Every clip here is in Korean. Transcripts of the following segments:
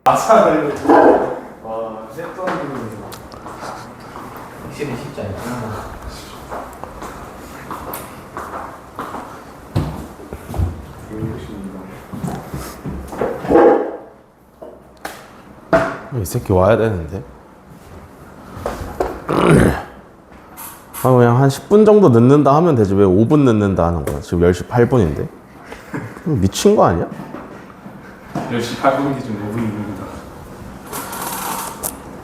아사를 와 했던 확실히 쉽지 않구나. 이 새끼 와야 되는데. 그냥 한 10분 정도 늦는다 하면 되지. 왜 5분 늦는다 하는 거야? 지금 10시 8분인데. 미친 거 아니야? 10시 8분 기준 5분입니다.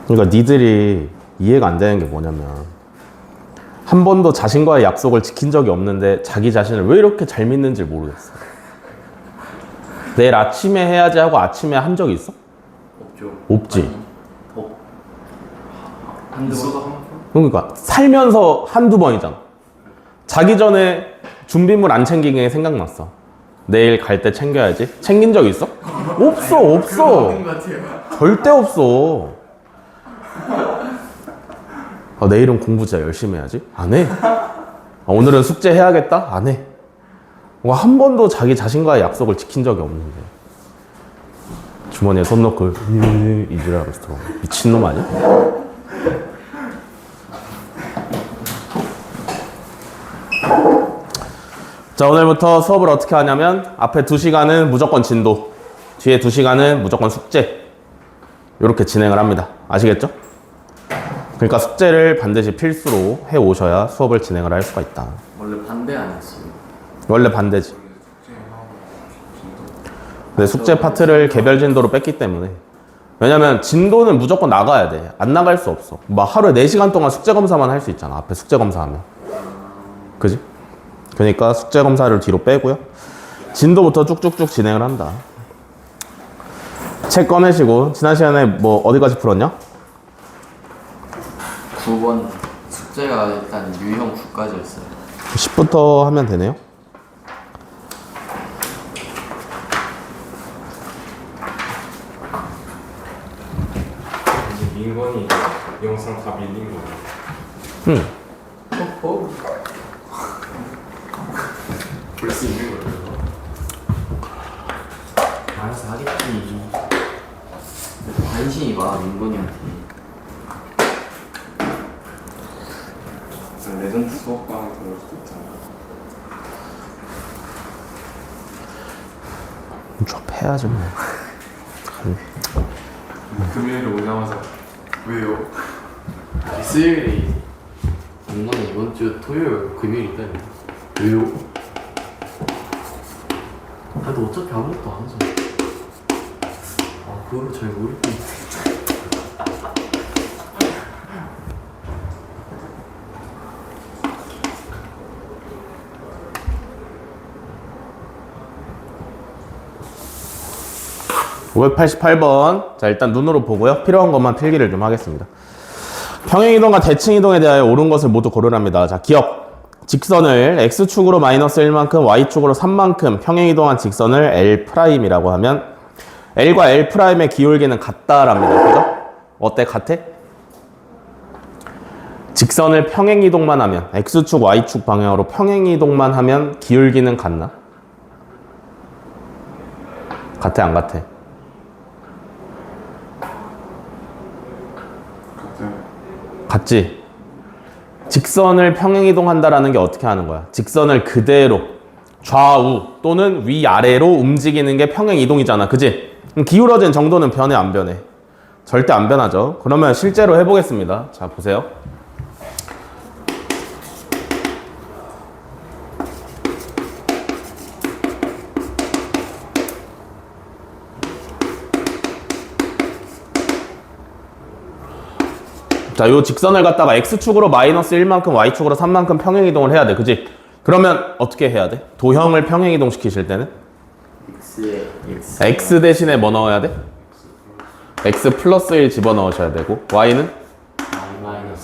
그러니까 니들이 이해가 안 되는 게 뭐냐면 한 번도 자신과의 약속을 지킨 적이 없는데 자기 자신을 왜 이렇게 잘 믿는지 모르겠어. 내일 아침에 해야지 하고 아침에 한 적이 있어? 없죠. 없지. 한두 번. 그러니까 살면서 한두 번이잖아. 자기 전에 준비물 안 챙긴 게 생각났어. 내일 갈 때 챙겨야지. 챙긴 적 있어? 없어, 없어. 절대 없어. 내일은 공부 진짜 열심히 해야지. 안 해. 오늘은 숙제 해야겠다. 안 해. 한 번도 자기 자신과의 약속을 지킨 적이 없는데 주머니에 손 넣고 이지랄하고 있어. 미친놈 아니야? 자, 오늘부터 수업을 어떻게 하냐면 앞에 2시간은 무조건 진도, 뒤에 2시간은 무조건 숙제, 이렇게 진행을 합니다. 아시겠죠? 그러니까 숙제를 반드시 필수로 해 오셔야 수업을 진행을 할 수가 있다. 원래 반대 안 했어요. 원래 반대지. 근데 숙제 파트를 개별 진도로 뺐기 때문에. 왜냐면 진도는 무조건 나가야 돼. 안 나갈 수 없어. 막 하루에 4시간 동안 숙제 검사만 할 수 있잖아. 앞에 숙제 검사하면. 그지? 그러니까 숙제 검사를 뒤로 빼고요. 진도부터 쭉쭉쭉 진행을 한다. 책 꺼내시고 지난 시간에 뭐 어디까지 풀었냐? 9번 숙제가 일단 유형 9까지였어요. 10부터 하면 되네요. 민건이 영상 다 밀린 거야. 응. 볼 수 있는 거예요. 알아서 하겠지. 관심이 많아 민건이한테. 레전드 수업방 그럴 수도 있잖아. 좁혀야지 뭐. 금요일에 오자마자 왜요? 수요일에 민건이 이번 주 토요일 금요일 있다니. 왜요? 나도 어차피 아무것도 안 하잖아. 그걸 잘 모르겠네. (588번) 자, 일단 눈으로 보고요. 필요한 것만 필기를 좀 하겠습니다. 평행이동과 대칭이동에 대하여 옳은 것을 모두 고르랍니다. 자, 기억. 직선을 x축으로 마이너스 1만큼, y축으로 3만큼 평행이동한 직선을 L'이라고 하면 L과 L'의 기울기는 같다랍니다. 그죠? 어때? 같아? 직선을 평행이동만 하면, x축, y축 방향으로 평행이동만 하면 기울기는 같나? 같아, 안 같아? 같지? 직선을 평행이동한다라는 게 어떻게 하는 거야? 직선을 그대로 좌우 또는 위아래로 움직이는 게 평행이동이잖아. 그지? 그럼 기울어진 정도는 변해, 안 변해? 절대 안 변하죠. 그러면 실제로 해보겠습니다. 자, 보세요. 자, 요 직선을 갖다가 x축으로 마이너스 1만큼, y축으로 3만큼 평행이동을 해야 돼. 그지? 그러면 어떻게 해야 돼? 도형을 평행이동 시키실 때는? x 대신에 뭐 넣어야 돼? x 플러스 1 집어넣으셔야 되고 y는?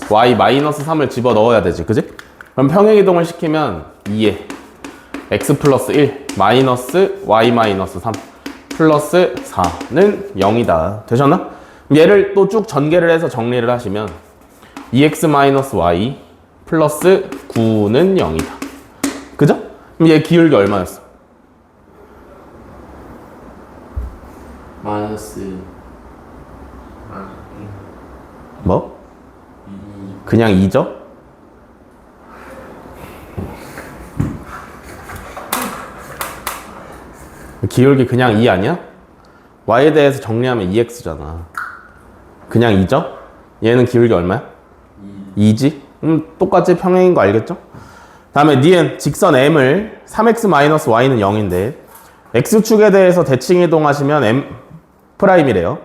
y 마이너스 3을 집어넣어야 되지. 그지? 그럼 평행이동을 시키면 2에 x 플러스 1 마이너스 y 마이너스 3 플러스 4는 0이다. 되셨나? 얘를 또 쭉 전개를 해서 정리를 하시면 2x-y 플러스 9는 0이다. 그죠? 그럼 얘 기울기 얼마였어? 마이너스 뭐? 그냥 2죠? 기울기 그냥 2 아니야? y에 대해서 정리하면 2x잖아. 그냥 2죠? 얘는 기울기 얼마야? 2지? 똑같이 평행인 거 알겠죠? 다음에 니은 직선 m을 3x-y는 0인데 x축에 대해서 대칭 이동하시면 m 프라임이래요.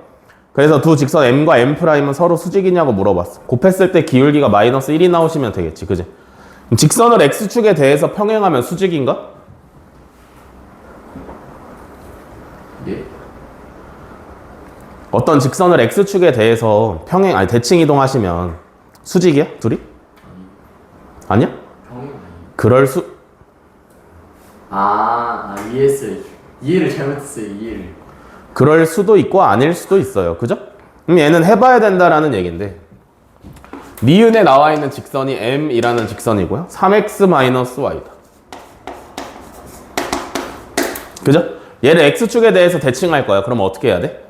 그래서 두 직선 m과 m 프라임은 서로 수직이냐고 물어봤어. 곱했을 때 기울기가 마이너스 1이 나오시면 되겠지, 그지? 그럼 직선을 x축에 대해서 평행하면 수직인가? 예? 어떤 직선을 x축에 대해서 대칭 이동하시면 수직이야? 둘이? 아니야? 평행 그럴 수 이해했어요. 이해를 잘못했어요. 이해를. 그럴 수도 있고 아닐 수도 있어요. 그죠? 그럼 얘는 해봐야 된다라는 얘기인데 니은에 나와 있는 직선이 m이라는 직선이고요. 3x-y다. 그죠? 얘를 x축에 대해서 대칭할 거야. 그럼 어떻게 해야 돼?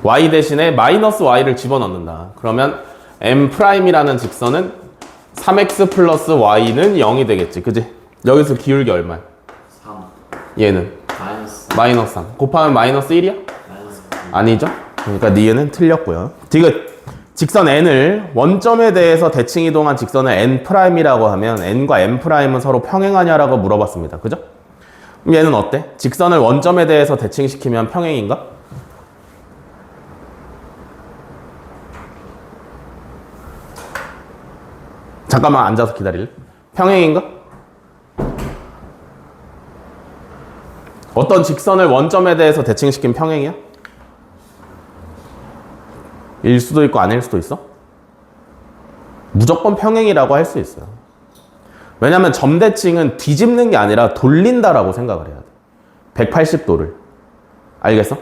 y 대신에 마이너스 y를 집어넣는다. 그러면 m'이라는 직선은 3x 플러스 y는 0이 되겠지. 그지? 여기서 기울기 얼마야? 3 얘는 마이너스 마이너스 3 곱하면 마이너스 1이야? 마이너스 아니죠? 그러니까 니은은 틀렸고요. 디귿 직선 n을 원점에 대해서 대칭 이동한 직선을 n'이라고 하면 n과 m'은 서로 평행하냐라고 물어봤습니다. 그죠? 그럼 얘는 어때? 직선을 원점에 대해서 대칭시키면 평행인가? 잠깐만 앉아서 기다릴래? 평행인가? 어떤 직선을 원점에 대해서 대칭시키면 평행이야? 일 수도 있고 아닐 수도 있어? 무조건 평행이라고 할 수 있어요. 왜냐면 점대칭은 뒤집는 게 아니라 돌린다라고 생각을 해야 돼. 180도를. 알겠어?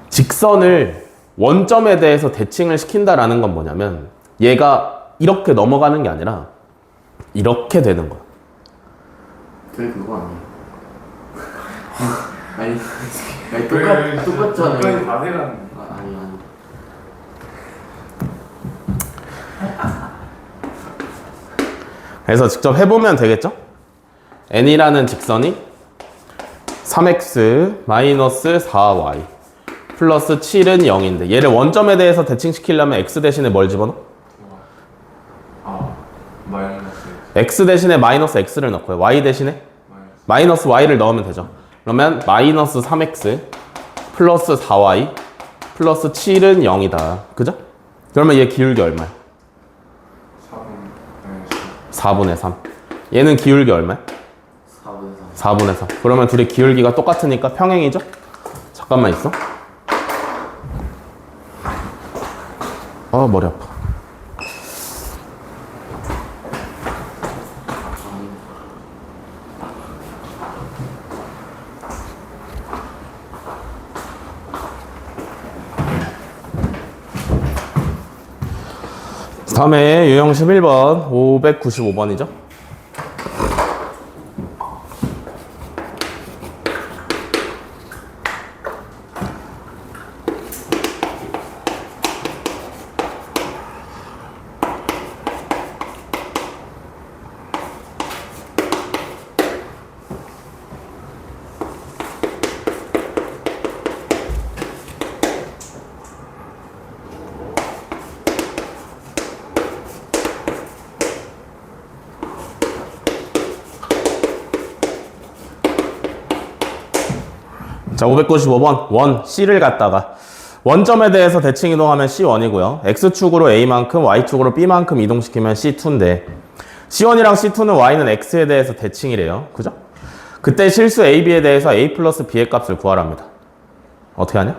직선을 원점에 대해서 대칭을 시킨다라는 건 뭐냐면 얘가 이렇게 넘어가는 게 아니라 이렇게 되는 거야. 그거 아니에요. 아니 똑같잖아요. 다 해라는. 아니. 그래서 직접 해보면 되겠죠? n이라는 직선이 3x 마이너스 4y 플러스 7은 0인데 얘를 원점에 대해서 대칭시키려면 x 대신에 뭘 집어넣어? 마이너스 x 대신에 마이너스 x를 넣고요. y 대신에 마이너스 y를 넣으면 되죠. 그러면 마이너스 3x 플러스 4y 플러스 7은 0이다. 그죠? 그러면 얘 기울기 얼마야? 4분의 3. 얘는 기울기 얼마야? 4분의 4분의 3. 그러면 둘이 기울기가 똑같으니까 평행이죠? 잠깐만 있어. 머리 아파. 다음에 유형 11번 595번이죠. 자, 595번 원 C를 갖다가 원점에 대해서 대칭 이동하면 C1이고요. X축으로 A만큼 Y축으로 B만큼 이동시키면 C2인데 C1이랑 C2는 Y는 X에 대해서 대칭이래요. 그죠? 그때 실수 A, B에 대해서 A 플러스 B의 값을 구하랍니다. 어떻게 하냐?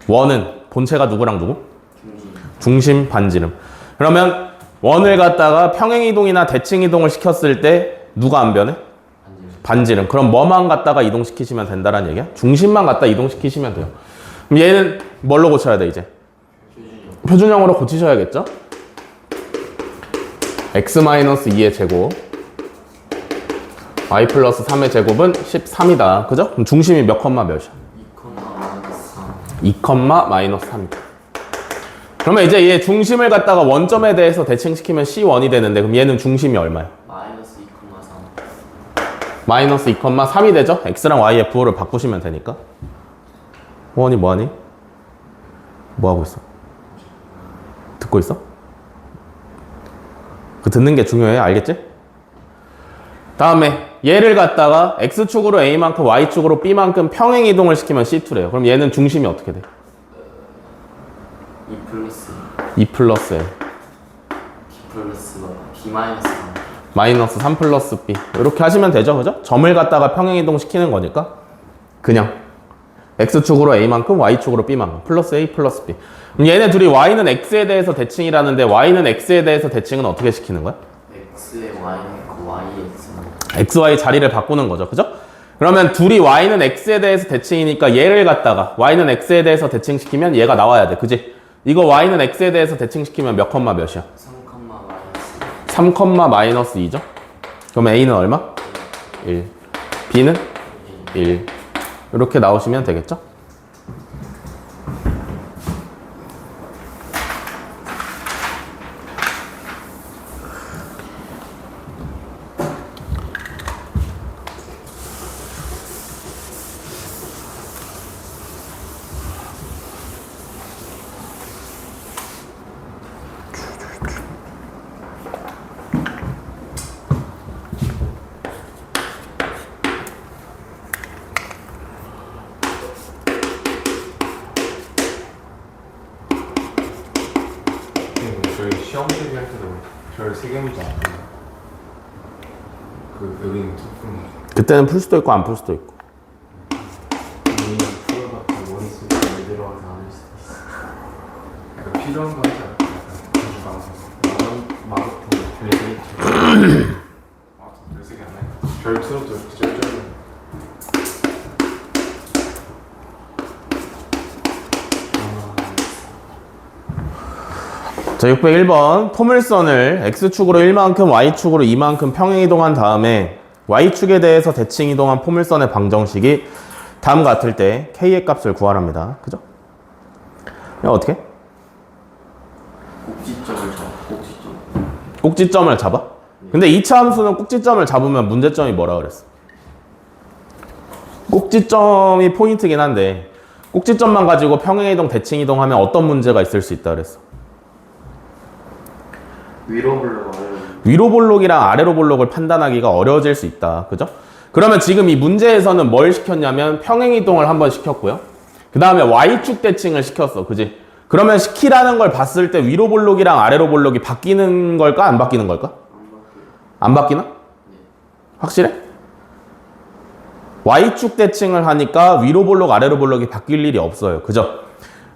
원은 본체가 누구랑 누구? 중심 반지름. 그러면 원을 갖다가 평행 이동이나 대칭 이동을 시켰을 때 누가 안 변해? 반지름. 그럼 뭐만 갖다가 이동시키시면 된다는 얘기야? 중심만 갖다 이동시키시면 돼요. 그럼 얘는 뭘로 고쳐야 돼 이제? 표준형으로 고치셔야겠죠? x-2의 제곱 y 플러스 3의 제곱은 13이다. 그죠? 그럼 중심이 몇 컴마 몇이야? 2,-3 2, 마이너스 3이다. 그러면 이제 얘 중심을 갖다가 원점에 대해서 대칭시키면 C1이 되는데 그럼 얘는 중심이 얼마야? 마이너스 2,3. 마이너스 2, 3이 되죠? x랑 y의 부호를 바꾸시면 되니까. 호원이 뭐하니? 뭐하고 있어? 듣고 있어? 그 듣는 게 중요해. 알겠지? 다음에 얘를 갖다가 x축으로 a만큼 y축으로 b만큼 평행 이동을 시키면 C2래요. 그럼 얘는 중심이 어떻게 돼? 2 플러스 2 플러스 l b 플러스 b 마이너스 3. 마이너스 3 플러스 b 이렇게 하시면 되죠. 그죠? 점을 갖다가 평행 이동 시키는 거니까 그냥 x축으로 a만큼 y축으로 b만큼 플러스 a 플러스 b. 그럼 얘네 둘이 y는 x에 대해서 대칭이라는데 y는 x에 대해서 대칭은 어떻게 시키는 거야? x에 y는 있고 y에 x는 x, y 자리를 바꾸는 거죠. 그죠? 그러면 둘이 y는 x에 대해서 대칭이니까 얘를 갖다가 y는 x에 대해서 대칭시키면 얘가 나와야 돼. 그지? 이거 y는 x에 대해서 대칭시키면 몇 컴마 몇이야? 3, 마이너스 2죠? 그러면 a는 얼마? 1. b는 1. 이렇게 나오시면 되겠죠? 저희 시험 대비할 때도 별 3개문제 안 해요. 그 여기는 소품 그때는 풀 수도 있고 안 풀 수도 있고. 풀어봤다 원수 잘 들어와서 안 할 수도 있어. 약간 필요한 거 하지 않아? 마라톤 별세개 별세개 안 해. 별 틀어도 이렇게 쩔쩔해. 자, 601번 포물선을 x축으로 1만큼 y축으로 2만큼 평행 이동한 다음에 y축에 대해서 대칭 이동한 포물선의 방정식이 다음 같을 때 k의 값을 구하랍니다. 그죠? 그냥 어떻게? 꼭지점을 잡아? 근데 2차 함수는 꼭지점을 잡으면 문제점이 뭐라 그랬어? 꼭지점이 포인트긴 한데 꼭지점만 가지고 평행 이동 대칭 이동하면 어떤 문제가 있을 수 있다 그랬어? 위로 볼록이랑 아래로 볼록을 판단하기가 어려워질 수 있다. 그죠? 그러면 지금 이 문제에서는 뭘 시켰냐면 평행 이동을 한번 시켰고요. 그 다음에 y축 대칭을 시켰어. 그지? 그러면 시키라는 걸 봤을 때 위로 볼록이랑 아래로 볼록이 바뀌는 걸까? 안 바뀌는 걸까? 안 바뀌나? 확실해? y축 대칭을 하니까 위로 볼록 아래로 볼록이 바뀔 일이 없어요. 그죠?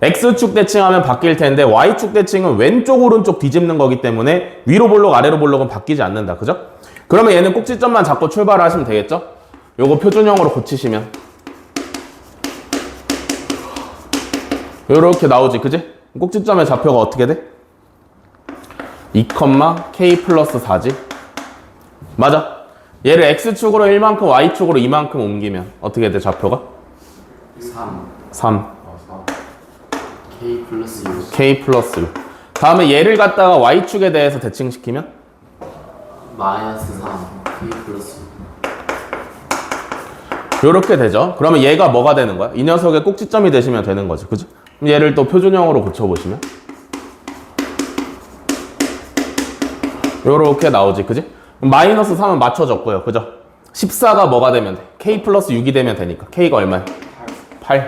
x축 대칭하면 바뀔 텐데 y축 대칭은 왼쪽 오른쪽 뒤집는 거기 때문에 위로 볼록 아래로 볼록은 바뀌지 않는다. 그죠? 그러면 얘는 꼭지점만 잡고 출발을 하시면 되겠죠? 요거 표준형으로 고치시면 요렇게 나오지. 그지? 꼭지점의 좌표가 어떻게 돼? 2, k 플러스 4지? 맞아. 얘를 x축으로 1만큼 y축으로 2만큼 옮기면 어떻게 돼? 좌표가? 3 k 플러스 6. k 플러스 6. 다음에 얘를 갖다가 y축에 대해서 대칭시키면 마이너스 3 k 플러스 6. 요렇게 되죠. 그러면 얘가 뭐가 되는 거야? 이 녀석의 꼭지점이 되시면 되는 거지. 그지? 그럼 얘를 또 표준형으로 고쳐보시면 요렇게 나오지. 그지? 그럼 마이너스 3은 맞춰졌고요. 그죠? 14가 뭐가 되면 돼? k 플러스 6이 되면 되니까 k가 얼마야? 8.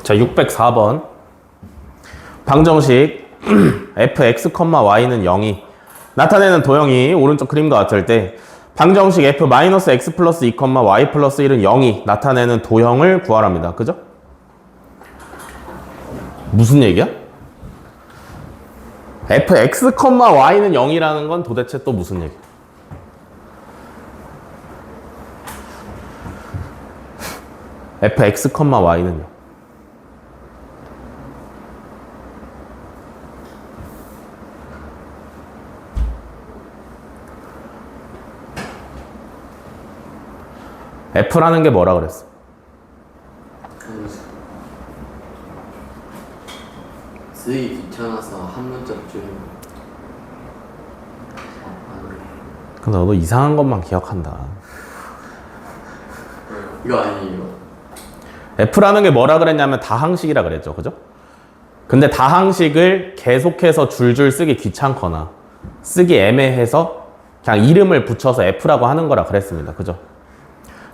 자, 604번. 방정식 fx, y는 0이 나타내는 도형이 오른쪽 그림과 같을 때 방정식 f-x 플러스 2, y 플러스 1은 0이 나타내는 도형을 구하랍니다. 그죠? 무슨 얘기야? fx, y는 0이라는 건 도대체 또 무슨 얘기야? fx, y는 0. F라는 게 뭐라 그랬어? 쓰기 귀찮아서 한 문자 줄이면. 근데 너도 이상한 것만 기억한다. 이거 아니에요. F라는 게 뭐라 그랬냐면 다항식이라 그랬죠. 그죠? 근데 다항식을 계속해서 줄줄 쓰기 귀찮거나 쓰기 애매해서 그냥 이름을 붙여서 F라고 하는 거라 그랬습니다. 그죠?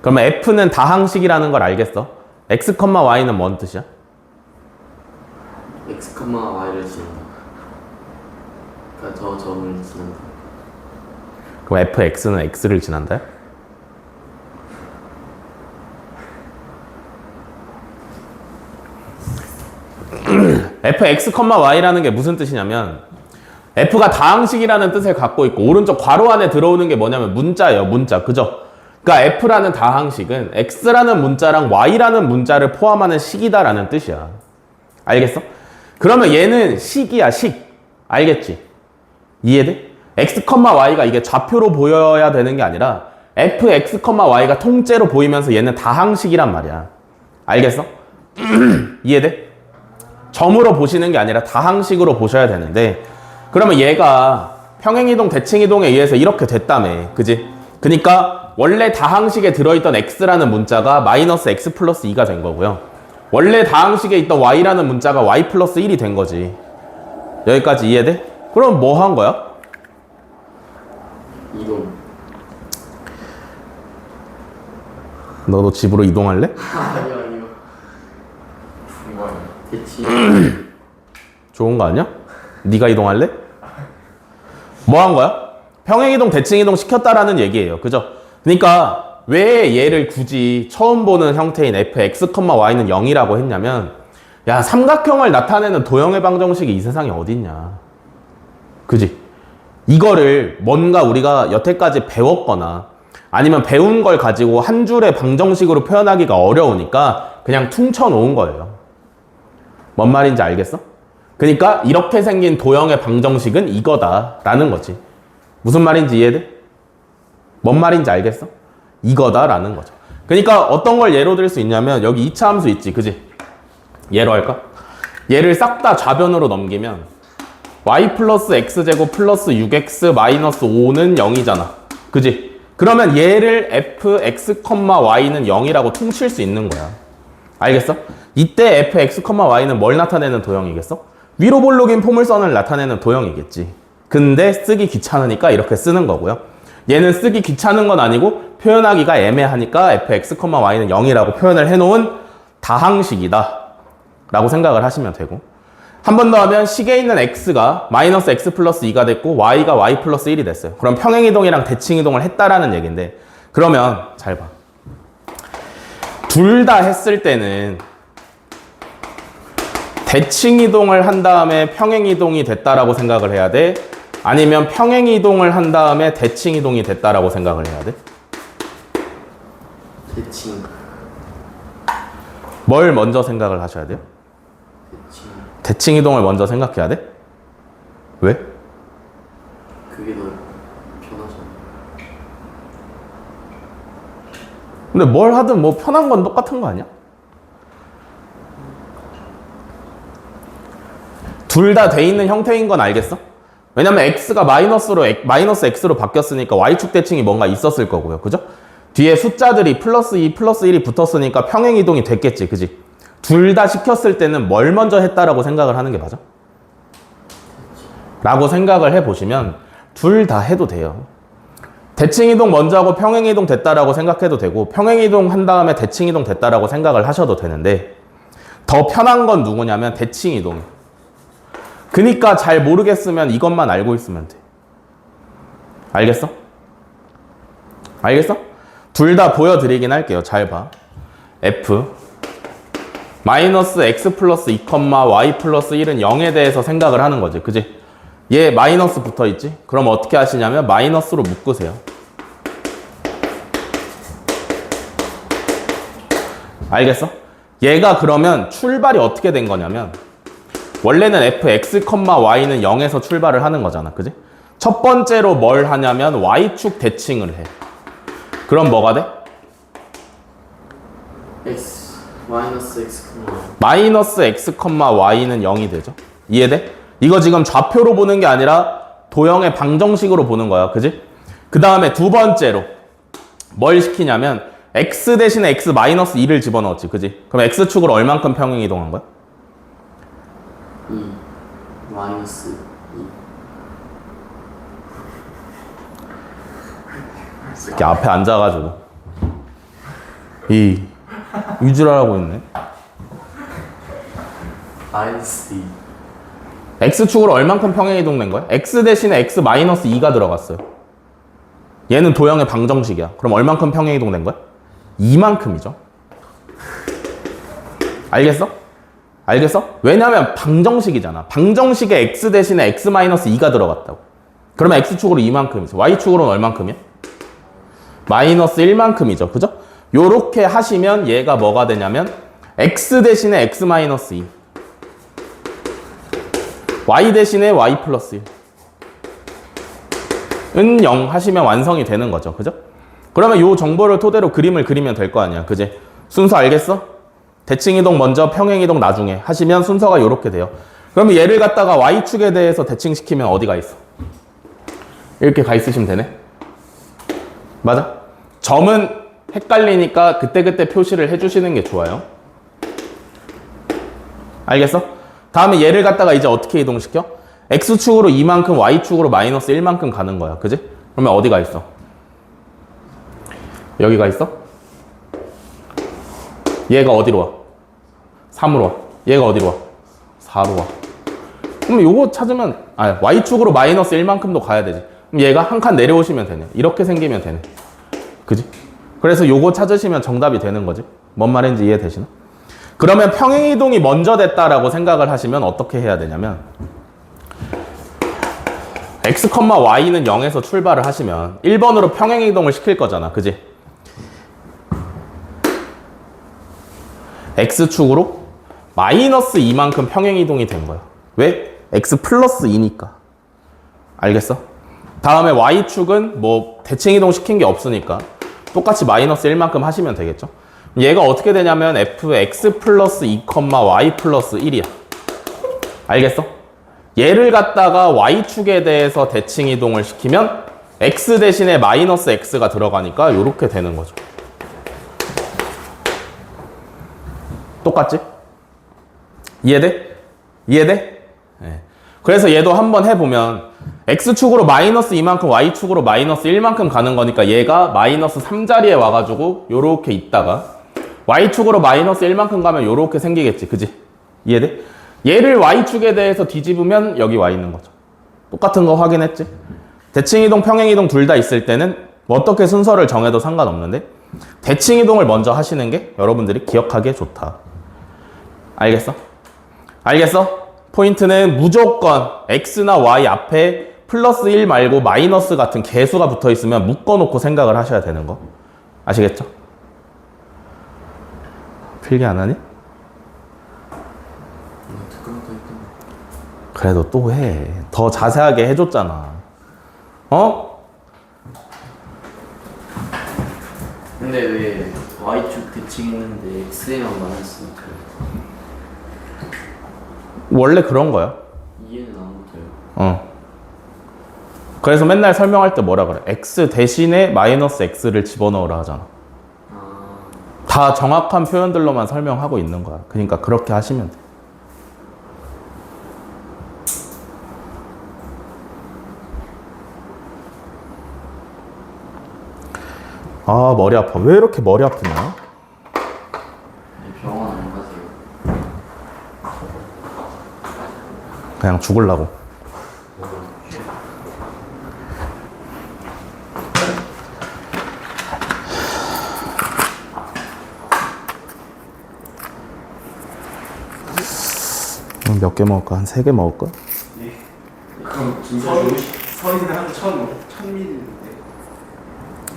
그러면 F는 다항식이라는 걸 알겠어? x, y는 뭔 뜻이야? x, y를 지난다. 그러니까 저 점을 지난다. 그럼 fx는 x를 지난다? fx, y라는 게 무슨 뜻이냐면 f가 다항식이라는 뜻을 갖고 있고 오른쪽 괄호 안에 들어오는 게 뭐냐면 문자예요. 문자. 그죠? 그러니까 f라는 다항식은 x라는 문자랑 y라는 문자를 포함하는 식이다라는 뜻이야. 알겠어? 그러면 얘는 식이야, 식. 알겠지? 이해돼? x, y가 이게 좌표로 보여야 되는 게 아니라 fx, y가 통째로 보이면서 얘는 다항식이란 말이야. 알겠어? 이해돼? 점으로 보시는 게 아니라 다항식으로 보셔야 되는데 그러면 얘가 평행이동, 대칭이동에 의해서 이렇게 됐다며. 그지? 그러니까 원래 다항식에 들어있던 x라는 문자가 마이너스 x 플러스 2가 된 거고요. 원래 다항식에 있던 y라는 문자가 y 플러스 1이 된 거지. 여기까지 이해돼? 그럼 뭐 한 거야? 이동. 너도 집으로 이동할래? 아니요. 이거 대치. 좋은 거 아니야? 네가 이동할래? 뭐 한 거야? 평행이동, 대칭이동 시켰다라는 얘기예요. 그죠? 그러니까 왜 얘를 굳이 처음 보는 형태인 fx, y는 0이라고 했냐면 야, 삼각형을 나타내는 도형의 방정식이 이 세상에 어딨냐. 그지? 이거를 뭔가 우리가 여태까지 배웠거나 아니면 배운 걸 가지고 한 줄의 방정식으로 표현하기가 어려우니까 그냥 퉁쳐놓은 거예요. 뭔 말인지 알겠어? 그러니까 이렇게 생긴 도형의 방정식은 이거다라는 거지. 무슨 말인지 이해돼? 뭔 말인지 알겠어? 이거다라는 거죠. 그러니까 어떤 걸 예로 들 수 있냐면 여기 2차 함수 있지, 그지? 예로 할까? 얘를 싹 다 좌변으로 넘기면 y 플러스 x제곱 플러스 6x 마이너스 5는 0이잖아. 그지? 그러면 얘를 fx, y는 0이라고 퉁칠 수 있는 거야. 알겠어? 이때 fx, y는 뭘 나타내는 도형이겠어? 위로 볼록인 포물선을 나타내는 도형이겠지. 근데 쓰기 귀찮으니까 이렇게 쓰는 거고요. 얘는 쓰기 귀찮은 건 아니고 표현하기가 애매하니까 fx, y는 0이라고 표현을 해놓은 다항식이다 라고 생각을 하시면 되고, 한 번 더 하면 식에 있는 x가 마이너스 x 플러스 2가 됐고 y가 y 플러스 1이 됐어요. 그럼 평행이동이랑 대칭이동을 했다라는 얘기인데, 그러면 잘 봐. 둘 다 했을 때는 대칭이동을 한 다음에 평행이동이 됐다라고 생각을 해야 돼? 아니면 평행이동을 한 다음에 대칭이동이 됐다라고 생각을 해야 돼? 대칭. 뭘 먼저 생각을 하셔야 돼요? 대칭. 대칭이동을 먼저 생각해야 돼? 왜? 그게 더 편하잖아. 근데 뭘 하든 뭐 편한 건 똑같은 거 아니야? 둘 다 돼 있는 형태인 건 알겠어? 왜냐면 x가 마이너스 x로 바뀌었으니까 y축 대칭이 뭔가 있었을 거고요. 그죠? 뒤에 숫자들이 플러스 2, 플러스 1이 붙었으니까 평행이동이 됐겠지. 그지? 둘 다 시켰을 때는 뭘 먼저 했다라고 생각을 하는 게 맞아? 라고 생각을 해보시면 둘 다 해도 돼요. 대칭이동 먼저 하고 평행이동 됐다라고 생각해도 되고, 평행이동 한 다음에 대칭이동 됐다라고 생각을 하셔도 되는데, 더 편한 건 누구냐면 대칭 이동. 그니까 잘 모르겠으면 이것만 알고 있으면 돼. 알겠어? 알겠어? 둘 다 보여드리긴 할게요. 잘 봐. F 마이너스 x 플러스 2, y 플러스 1은 0에 대해서 생각을 하는 거지. 그지? 얘 마이너스 붙어 있지? 그럼 어떻게 하시냐면 마이너스로 묶으세요. 알겠어? 얘가 그러면 출발이 어떻게 된 거냐면 원래는 fx, y는 0에서 출발을 하는 거잖아. 그지? 첫 번째로 뭘 하냐면 y축 대칭을 해. 그럼 뭐가 돼? x 마이너스 x 마이너스 x, y는 0이 되죠. 이해돼? 이거 지금 좌표로 보는 게 아니라 도형의 방정식으로 보는 거야. 그지? 그 다음에 두 번째로 뭘 시키냐면 x 대신에 x 마이너스 2를 집어넣었지. 그지? 그럼 x축으로 얼만큼 평행 이동한 거야? 2 마이너스 2 이렇게 앞에 앉아가지고 이 유주라고 있네. 마이너스 2 x축으로 얼만큼 평행 이동된 거야? x 대신에 x 마이너스 2가 들어갔어요. 얘는 도형의 방정식이야. 그럼 얼만큼 평행 이동된 거야? 이만큼이죠. 알겠어? 알겠어? 왜냐면 방정식이잖아. 방정식에 x 대신에 x 마이너스 2가 들어갔다고. 그러면 x축으로 이만큼이죠. y축으로는 얼만큼이야? 마이너스 1만큼이죠. 그죠? 요렇게 하시면 얘가 뭐가 되냐면 x 대신에 x 마이너스 2 y 대신에 y 플러스 1은 0 하시면 완성이 되는 거죠. 그죠? 그러면 요 정보를 토대로 그림을 그리면 될 거 아니야. 그지? 순서 알겠어? 대칭 이동 먼저, 평행 이동 나중에 하시면 순서가 요렇게 돼요. 그러면 얘를 갖다가 y축에 대해서 대칭시키면 어디가 있어? 이렇게 가 있으시면 되네. 맞아? 점은 헷갈리니까 그때그때 표시를 해주시는 게 좋아요. 알겠어? 다음에 얘를 갖다가 이제 어떻게 이동시켜? x축으로 2만큼, y축으로 마이너스 1만큼 가는 거야. 그지? 그러면 어디가 있어? 여기가 있어? 얘가 어디로 와? 3으로 와. 얘가 어디로 와? 4로 와. 그럼 요거 찾으면 y축으로 마이너스 1만큼도 가야 되지. 그럼 얘가 한 칸 내려오시면 되네. 이렇게 생기면 되네. 그지? 그래서 요거 찾으시면 정답이 되는 거지. 뭔 말인지 이해되시나? 그러면 평행이동이 먼저 됐다라고 생각을 하시면 어떻게 해야 되냐면 x, y는 0에서 출발을 하시면 1번으로 평행이동을 시킬 거잖아. 그지? x축으로 마이너스 2만큼 평행이동이 된 거야. 왜? x 플러스 2니까. 알겠어? 다음에 y축은 뭐 대칭이동 시킨 게 없으니까 똑같이 마이너스 1만큼 하시면 되겠죠? 얘가 어떻게 되냐면 fx 플러스 2, y 플러스 1이야. 알겠어? 얘를 갖다가 y축에 대해서 대칭 이동을 시키면 x 대신에 마이너스 x가 들어가니까 이렇게 되는 거죠. 똑같지? 이해돼? 이해돼? 네. 그래서 얘도 한번 해보면 x축으로 마이너스 2만큼 y축으로 마이너스 1만큼 가는 거니까 얘가 마이너스 3자리에 와가지고 요렇게 있다가 y축으로 마이너스 1만큼 가면 요렇게 생기겠지. 그지? 이해돼? 얘를 y축에 대해서 뒤집으면 여기 와 있는 거죠. 똑같은 거 확인했지? 대칭이동, 평행이동 둘 다 있을 때는 어떻게 순서를 정해도 상관없는데 대칭이동을 먼저 하시는 게 여러분들이 기억하기에 좋다. 알겠어? 알겠어? 포인트는 무조건 x나 y 앞에 플러스 1 말고 마이너스 같은 개수가 붙어 있으면 묶어놓고 생각을 하셔야 되는 거. 아시겠죠? 필기 안 하니? 그래도 또 해. 더 자세하게 해줬잖아. 어? 근데 왜 y축 대칭했는데 x에만 많았으니까 원래 그런 거야. 이해는 안 못해요. 그래서 맨날 설명할 때 뭐라 그래? x 대신에 마이너스 x를 집어넣으라 하잖아. 다 정확한 표현들로만 설명하고 있는 거야. 그러니까 그렇게 하시면 돼. 아, 머리 아파. 왜 이렇게 머리 아프냐? 병원 안 가세요? 그냥 죽을라고. 몇 개 먹을까? 한 3개 먹을까? 예. 그럼 서인은 한 1000ml인데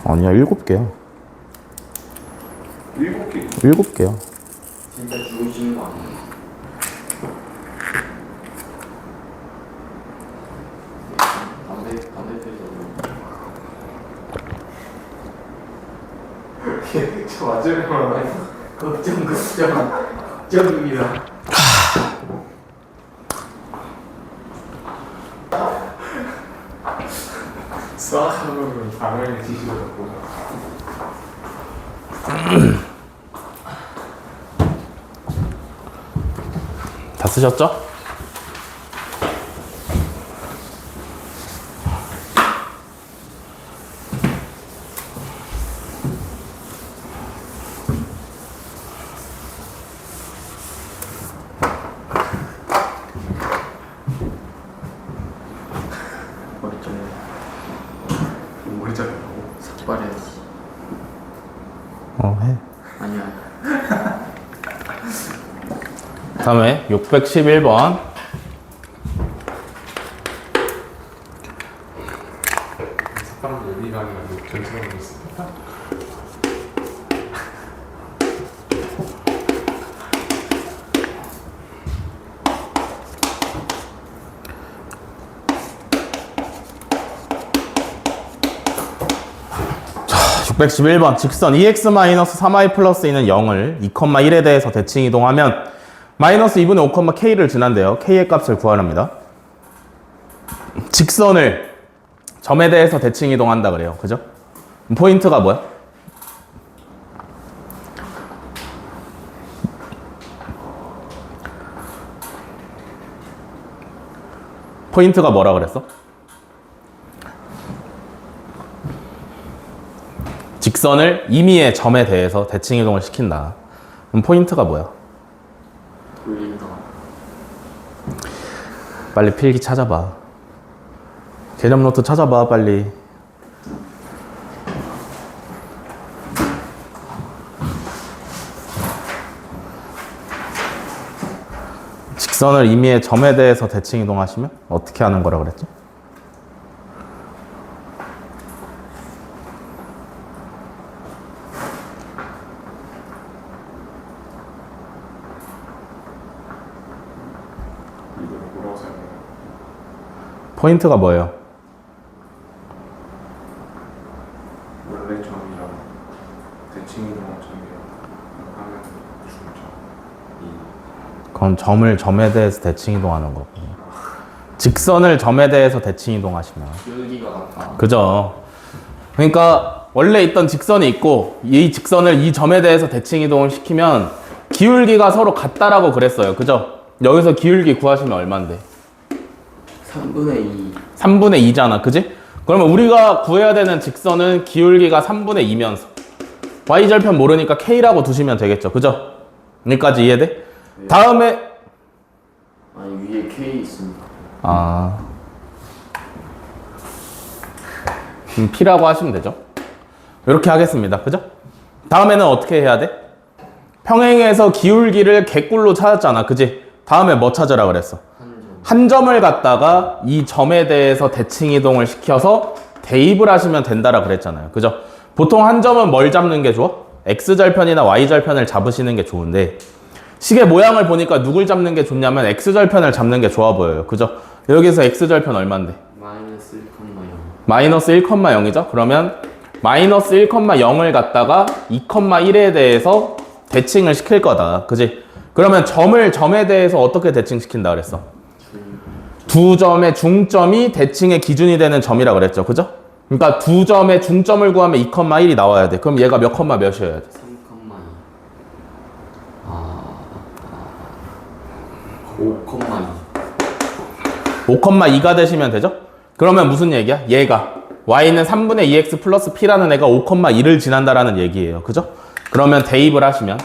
아니야, 7개야. 7개 7개야. 진짜 죽으시는 거 아니에요? 담배 피우죠. 저 맞으면 걱정입니다. 수학하면 당연히 지시가 적고 다 쓰셨죠? 머리 좀 머리 자르고 삭발해야지. 해. 아니야. 다음에 611번. 색깔은 여기가 아니라 전체적으로 있습니다. 자, 611번. 직선 2x-3y 플러스 2는 0을 2,1에 대해서 대칭 이동하면 마이너스 2분의 5,k를 지난대요. k의 값을 구하랍니다. 직선을 점에 대해서 대칭 이동한다 그래요. 그죠? 포인트가 뭐야? 포인트가 뭐라 그랬어? 직선을 임의의 점에 대해서 대칭 이동을 시킨다. 그럼 포인트가 뭐야? 돌린다. 빨리 필기 찾아봐. 개념 노트 찾아봐, 빨리. 직선을 임의의 점에 대해서 대칭 이동하시면 어떻게 하는 거라 그랬죠? 이거 뭐라고 생각해요? 포인트가 뭐예요? 원래 점이랑 대칭 이동 점이랑 하면 중점 그건 점을 점에 대해서 대칭 이동하는 거고. 직선을 점에 대해서 대칭 이동하시면. 기울기가 같다. 그죠? 그러니까 원래 있던 직선이 있고 이 직선을 이 점에 대해서 대칭 이동을 시키면 기울기가 서로 같다라고 그랬어요. 그죠? 여기서 기울기 구하시면 얼만데? 3분의 2. 3분의 2잖아. 그지? 그러면 우리가 구해야 되는 직선은 기울기가 3분의 2면서 y절편 모르니까 k라고 두시면 되겠죠. 그죠? 여기까지 이해돼? 네. 다음에 아니 위에 K 있습니다. P라고 하시면 되죠. 이렇게 하겠습니다. 그죠? 다음에는 어떻게 해야 돼? 평행에서 기울기를 개꿀로 찾았잖아. 그지? 다음에 뭐 찾으라 그랬어? 한 점을 갖다가 이 점에 대해서 대칭 이동을 시켜서 대입을 하시면 된다라 그랬잖아요. 그죠? 보통 한 점은 뭘 잡는 게 좋아? X절편이나 Y절편을 잡으시는 게 좋은데 시계 모양을 보니까 누굴 잡는 게 좋냐면 X절편을 잡는 게 좋아 보여요. 그죠? 여기서 X절편 얼만데? 마이너스 1,0. 마이너스 1,0이죠? 그러면 마이너스 1,0을 갖다가 2,1에 대해서 대칭을 시킬 거다. 그지? 그러면 점에 대해서 어떻게 대칭시킨다 그랬어? 두 점의 중점이 대칭의 기준이 되는 점이라 그랬죠. 그죠? 그러니까 두 점의 중점을 구하면 2,1이 나와야 돼. 그럼 얘가 몇 컴마 몇이어야 돼? 3,2. 5,2. 5,2가 되시면 되죠? 그러면 무슨 얘기야? 얘가 y는 3분의 2x 플러스 p라는 애가 5,2를 지난다라는 얘기예요. 그죠? 그러면 대입을 하시면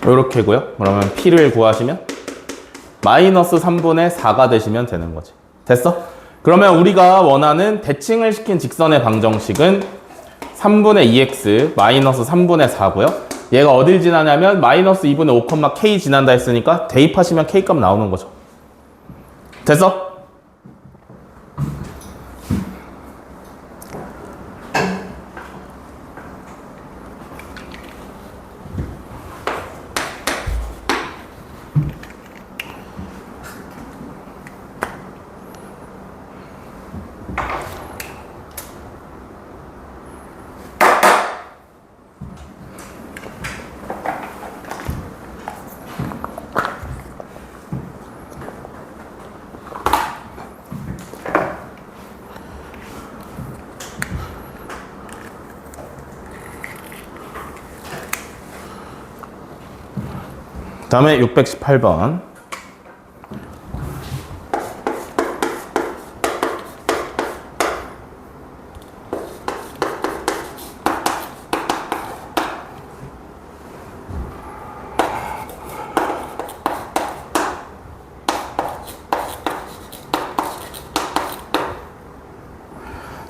요렇게고요. 그러면 P를 구하시면 마이너스 3분의 4가 되시면 되는 거지. 됐어? 그러면 우리가 원하는 대칭을 시킨 직선의 방정식은 3분의 2x 마이너스 3분의 4고요. 얘가 어딜 지나냐면 마이너스 2분의 5, k 지난다 했으니까 대입하시면 k 값 나오는 거죠. 됐어? 다음에 618번.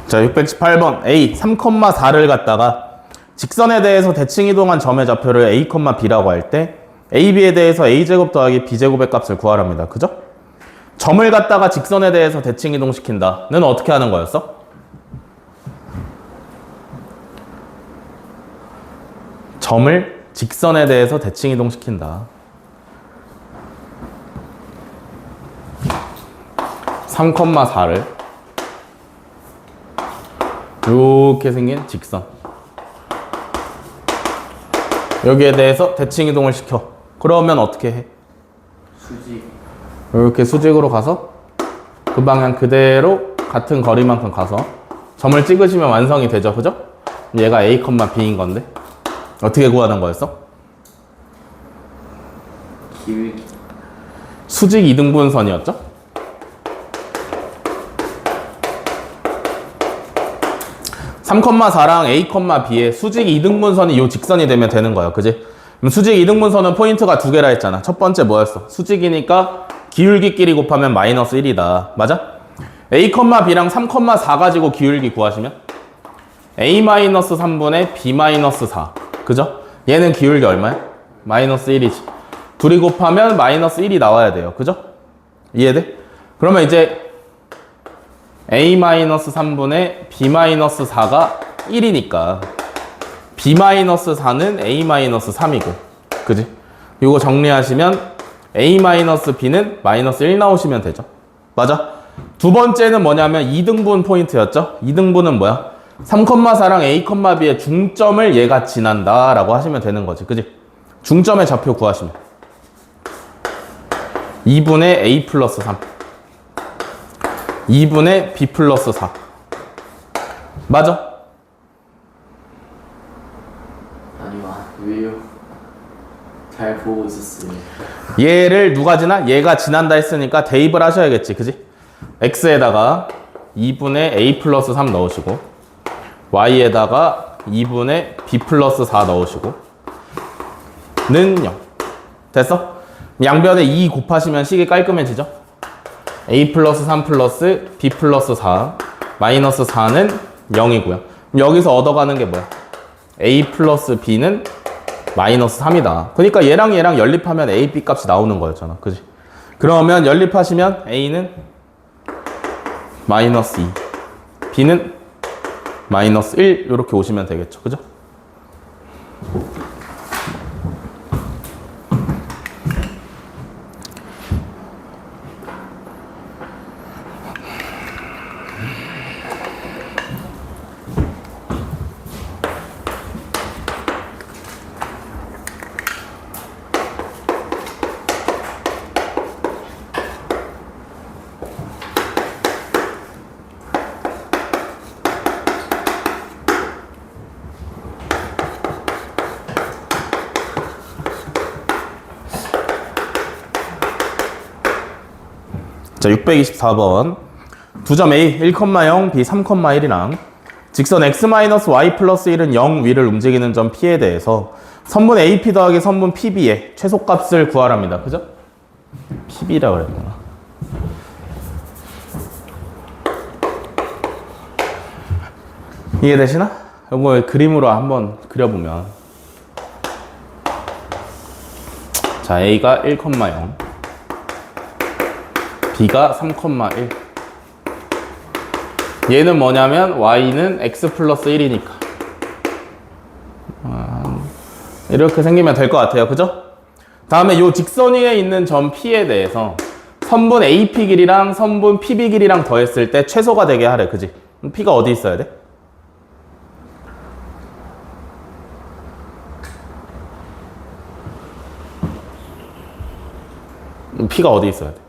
자, 618번 A 3,4를 갖다가 직선에 대해서 대칭 이동한 점의 좌표를 A, B라고 할 때 AB에 대해서 A제곱 더하기 B제곱의 값을 구하랍니다. 그죠? 점을 갖다가 직선에 대해서 대칭 이동시킨다. 는 어떻게 하는 거였어? 점을 직선에 대해서 대칭 이동시킨다. 3,4를 이렇게 생긴 직선. 여기에 대해서 대칭 이동을 시켜. 그러면 어떻게 해? 수직. 이렇게 수직으로 가서 그 방향 그대로 같은 거리만큼 가서 점을 찍으시면 완성이 되죠. 그죠? 얘가 A, B인 건데 어떻게 구하는 거였어? 기울기. 수직 이등분선이었죠? (3,4랑 A, B의 수직 이등분선이 이 직선이 되면 되는 거예요. 그지? 그럼 수직 이등분선은 포인트가 두 개라 했잖아. 첫 번째 뭐였어? 수직이니까 기울기끼리 곱하면 마이너스 1이다. 맞아? A, B랑 3,4 가지고 기울기 구하시면 A-3분의 B-4. 그죠? 얘는 기울기 얼마야? 마이너스 1이지. 둘이 곱하면 마이너스 1이 나와야 돼요. 그죠? 이해돼? 그러면 이제 A-3분의 B-4가 1이니까 B-4는 A-3이고 그지? 이거 정리하시면 A-B는 마이너스 1 나오시면 되죠. 맞아? 두 번째는 뭐냐면 2등분 포인트였죠? 2등분은 뭐야? 3,4랑 A, B의 중점을 얘가 지난다 라고 하시면 되는 거지. 그지? 중점의 좌표 구하시면 2분의 A 플러스 3 2분의 B 플러스 4 맞아? 아니요. 왜요? 잘 보고 있었어요. 얘를 누가 지나? 얘가 지난다 했으니까 대입을 하셔야겠지. 그지? x에다가 2분의 A 플러스 3 넣으시고 y에다가 2분의 B 플러스 4 넣으시고 는 0. 됐어? 양변에 2 곱하시면 식이 깔끔해지죠? A 플러스 3 플러스 B 플러스 4 마이너스 4는 0이고요. 여기서 얻어가는 게 뭐야? A 플러스 B는 마이너스 3이다. 그러니까 얘랑 얘랑 연립하면 A, B 값이 나오는 거였잖아. 그지? 그러면 연립하시면 A는 마이너스 2, B는 마이너스 1 이렇게 오시면 되겠죠. 그죠? 자, 624번. 두 점 A 1,0, B 3,1이랑 직선 x-y 플러스 1은 0 위를 움직이는 점 P에 대해서 선분 AP 더하기 선분 PB의 최소값을 구하랍니다. 그죠? PB라고 그랬구나. 이해되시나? 이거 그림으로 한번 그려보면 자, A가 1,0 B가 3,1 얘는 뭐냐면 Y는 X 플러스 1이니까 이렇게 생기면 될 것 같아요. 그죠? 다음에 요 직선 위에 있는 점 P에 대해서 선분 AP 길이랑 선분 PB 길이랑 더했을 때 최소가 되게 하래. 그지? 그럼 P가 어디 있어야 돼? P가 어디 있어야 돼?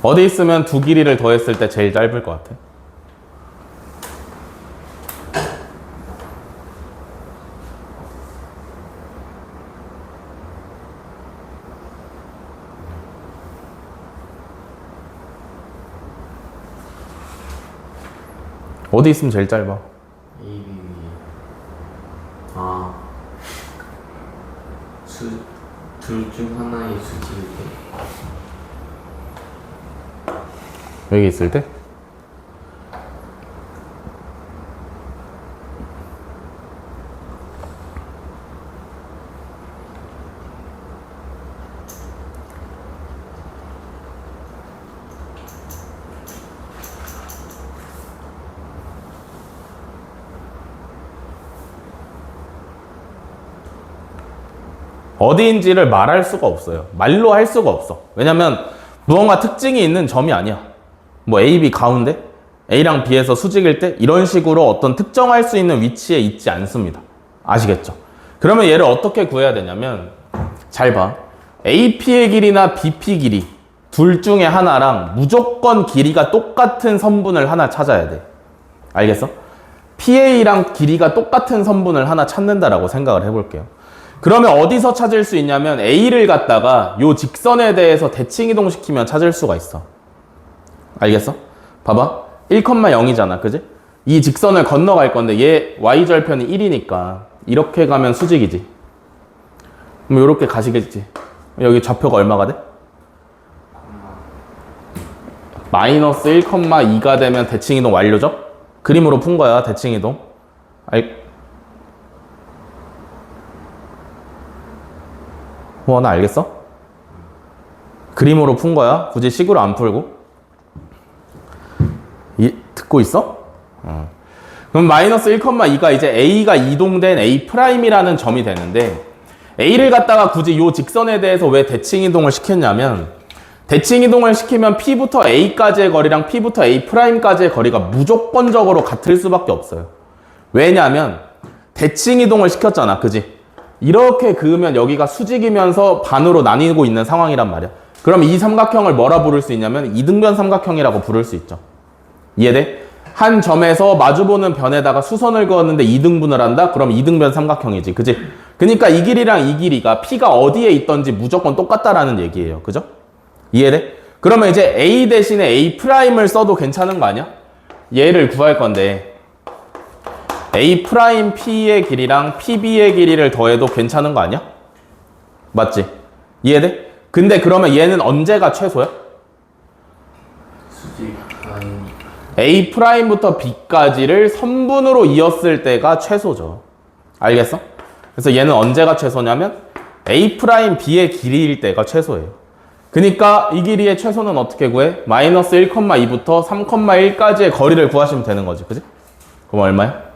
어디 있으면 두 길이를 더했을 때 제일 짧을 것 같아? 어디 있으면 제일 짧아? A, B, B. 아, 둘 중 하나의 수직일 때. 여기 있을 때? 어디인지를 말할 수가 없어요. 말로 할 수가 없어. 왜냐면 무언가 특징이 있는 점이 아니야. 뭐 A, B 가운데? A랑 B에서 수직일 때? 이런 식으로 어떤 특정할 수 있는 위치에 있지 않습니다. 아시겠죠? 그러면 얘를 어떻게 구해야 되냐면 잘 봐. AP의 길이나 BP 길이 둘 중에 하나랑 무조건 길이가 똑같은 선분을 하나 찾아야 돼. 알겠어? PA랑 길이가 똑같은 선분을 하나 찾는다라고 생각을 해볼게요. 그러면 어디서 찾을 수 있냐면 A를 갖다가 요 직선에 대해서 대칭 이동시키면 찾을 수가 있어. 알겠어? 봐봐. 1,0이잖아. 그지? 이 직선을 건너갈 건데 얘 y절편이 1이니까 이렇게 가면 수직이지. 그럼 이렇게 가시겠지. 여기 좌표가 얼마가 돼? 마이너스 1,2가 되면 대칭 이동 완료죠? 그림으로 푼 거야. 대칭 이동. 뭐 나 알겠어? 그림으로 푼 거야. 굳이 식으로 안 풀고. 듣고 있어? 그럼 마이너스 1,2가 이제 A가 이동된 A'이라는 점이 되는데 A를 갖다가 굳이 요 직선에 대해서 왜 대칭 이동을 시켰냐면 대칭 이동을 시키면 P부터 A까지의 거리랑 P부터 A'까지의 거리가 무조건적으로 같을 수밖에 없어요. 왜냐면 대칭 이동을 시켰잖아. 그지? 이렇게 그으면 여기가 수직이면서 반으로 나뉘고 있는 상황이란 말이야. 그럼 이 삼각형을 뭐라 부를 수 있냐면 이등변 삼각형이라고 부를 수 있죠. 이해돼? 한 점에서 마주보는 변에다가 수선을 그었는데 2등분을 한다? 그럼 2등변 삼각형이지. 그지? 그러니까 이 길이랑 이 길이가 P가 어디에 있던지 무조건 똑같다라는 얘기예요. 그죠? 이해돼? 그러면 이제 A 대신에 A'을 써도 괜찮은 거 아니야? 얘를 구할 건데 A'P의 길이랑 PB의 길이를 더해도 괜찮은 거 아니야? 맞지? 이해돼? 근데 그러면 얘는 언제가 최소야? 수직 아닌. A'부터 B까지를 선분으로 이었을 때가 최소죠. 알겠어? 그래서 얘는 언제가 최소냐면 A'B의 길이일 때가 최소예요. 그러니까 이 길이의 최소는 어떻게 구해? 마이너스 1,2부터 3,1까지의 거리를 구하시면 되는 거지. 그지? 그럼 얼마야?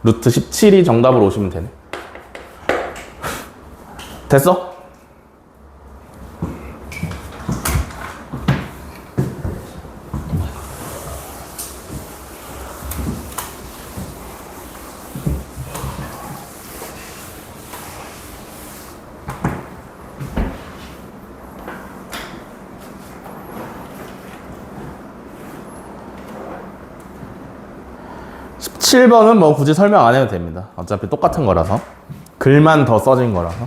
루트 17이 정답으로 오시면 되네. 됐어? (17번은) 뭐 굳이 설명 안 해도 됩니다. 어차피 똑같은 거라서. 글만 더 써진 거라서.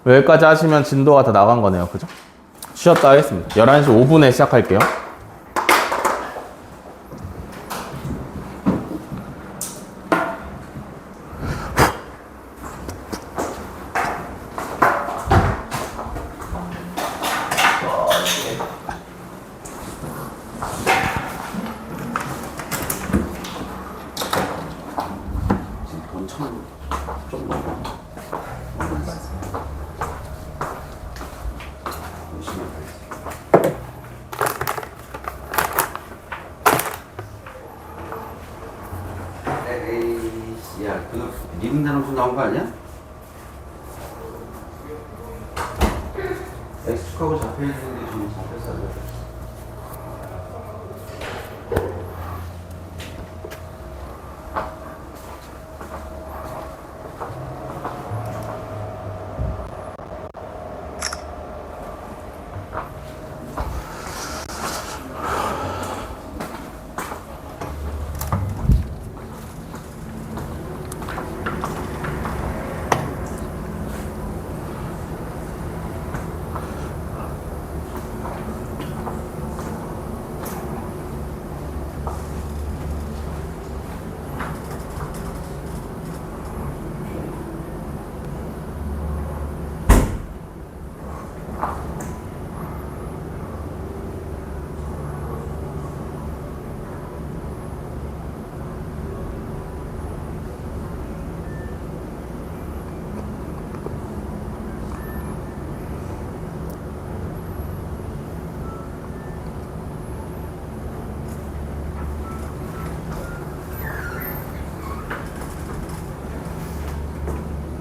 여기까지 하시면 진도가 다 나간 거네요. 그죠? 쉬었다 하겠습니다. 11시 5분에 시작할게요. 지금 본천 좀 넘어. 열심히 하겠습니다. 에이, 야, 그거 리듬 단어수 나온 거 아니야? X축하고 잡혀있는데 지금 잡혔어.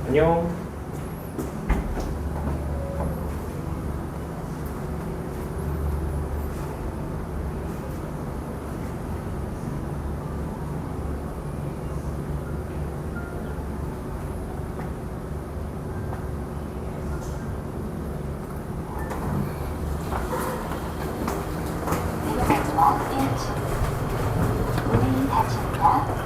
안녕. 문이 닫힙니다.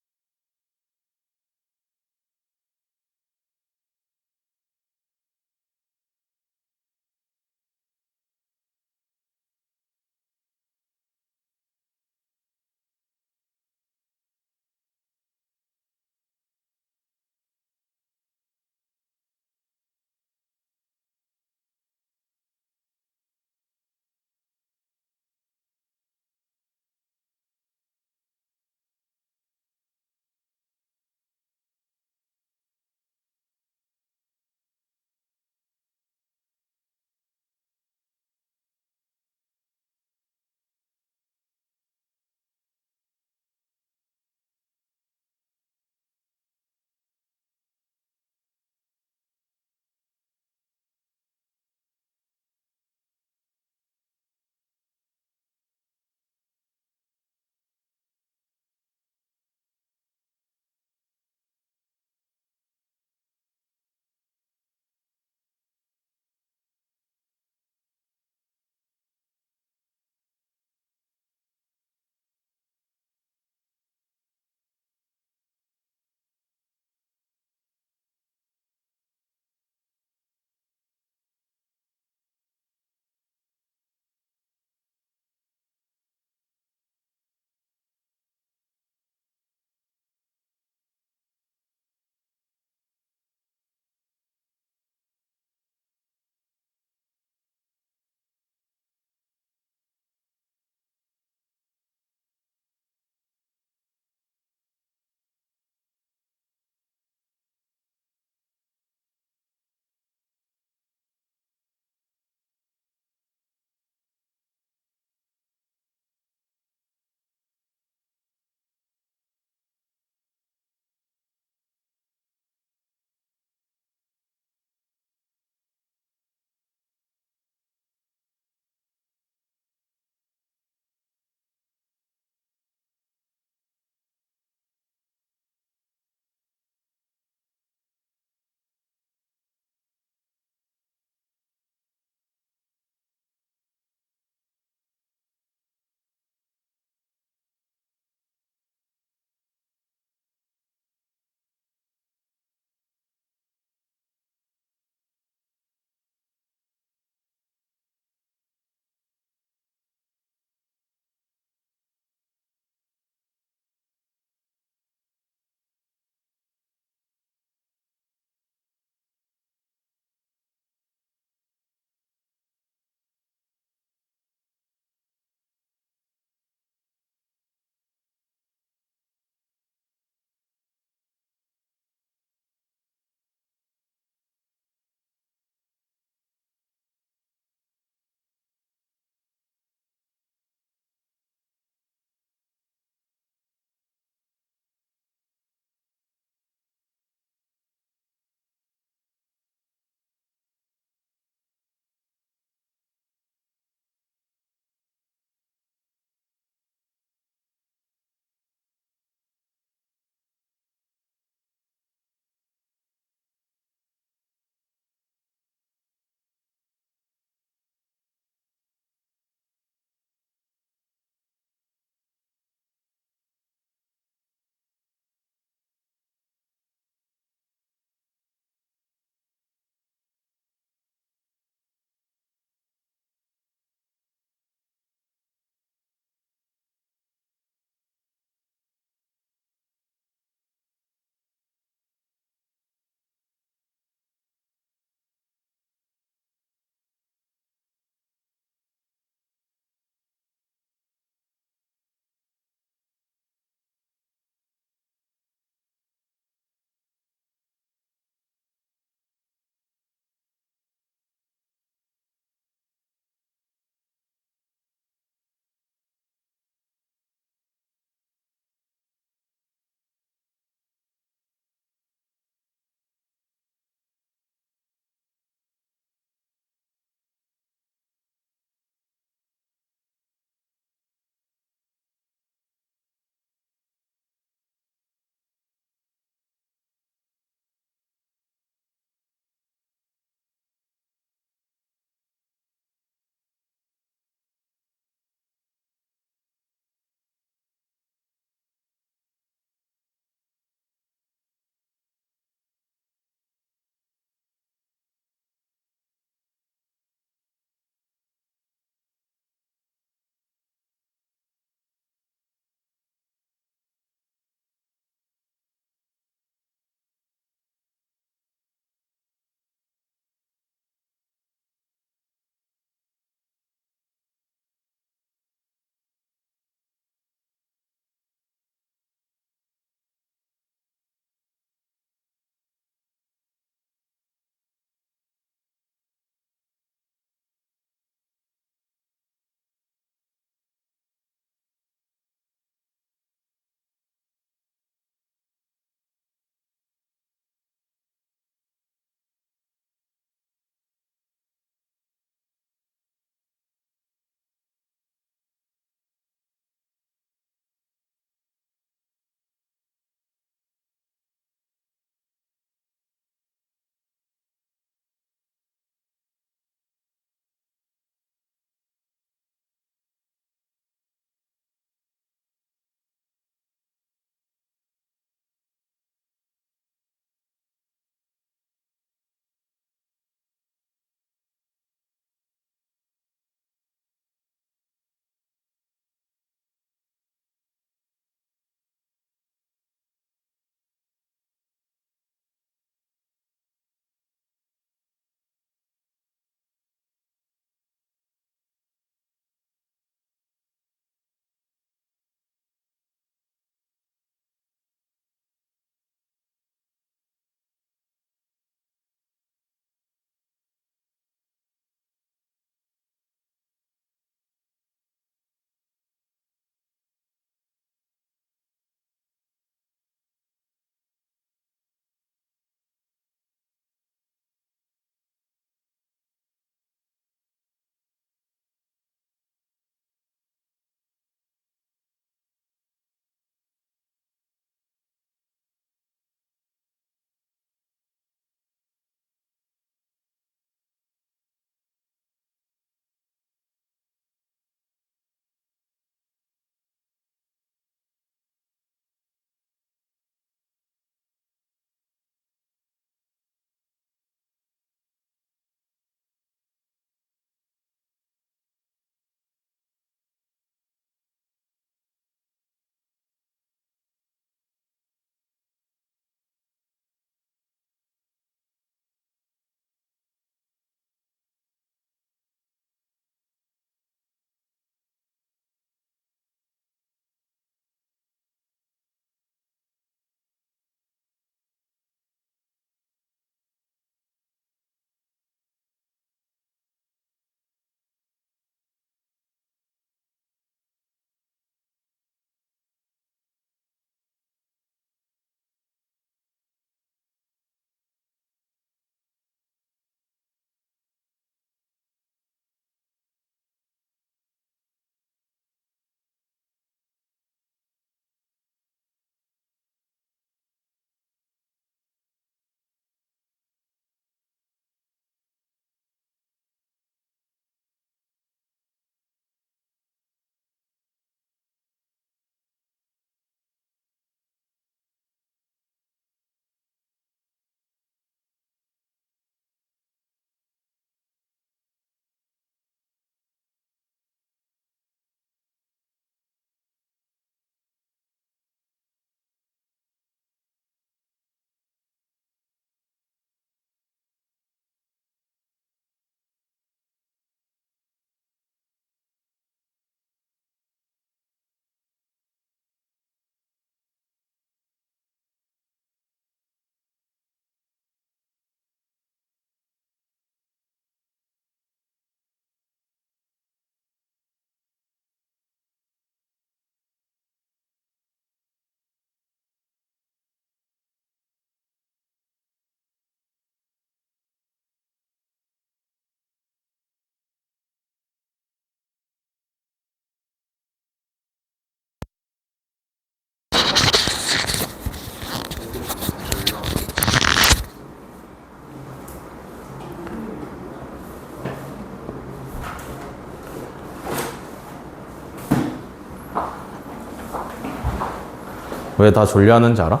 왜 다 졸려하는지 알아?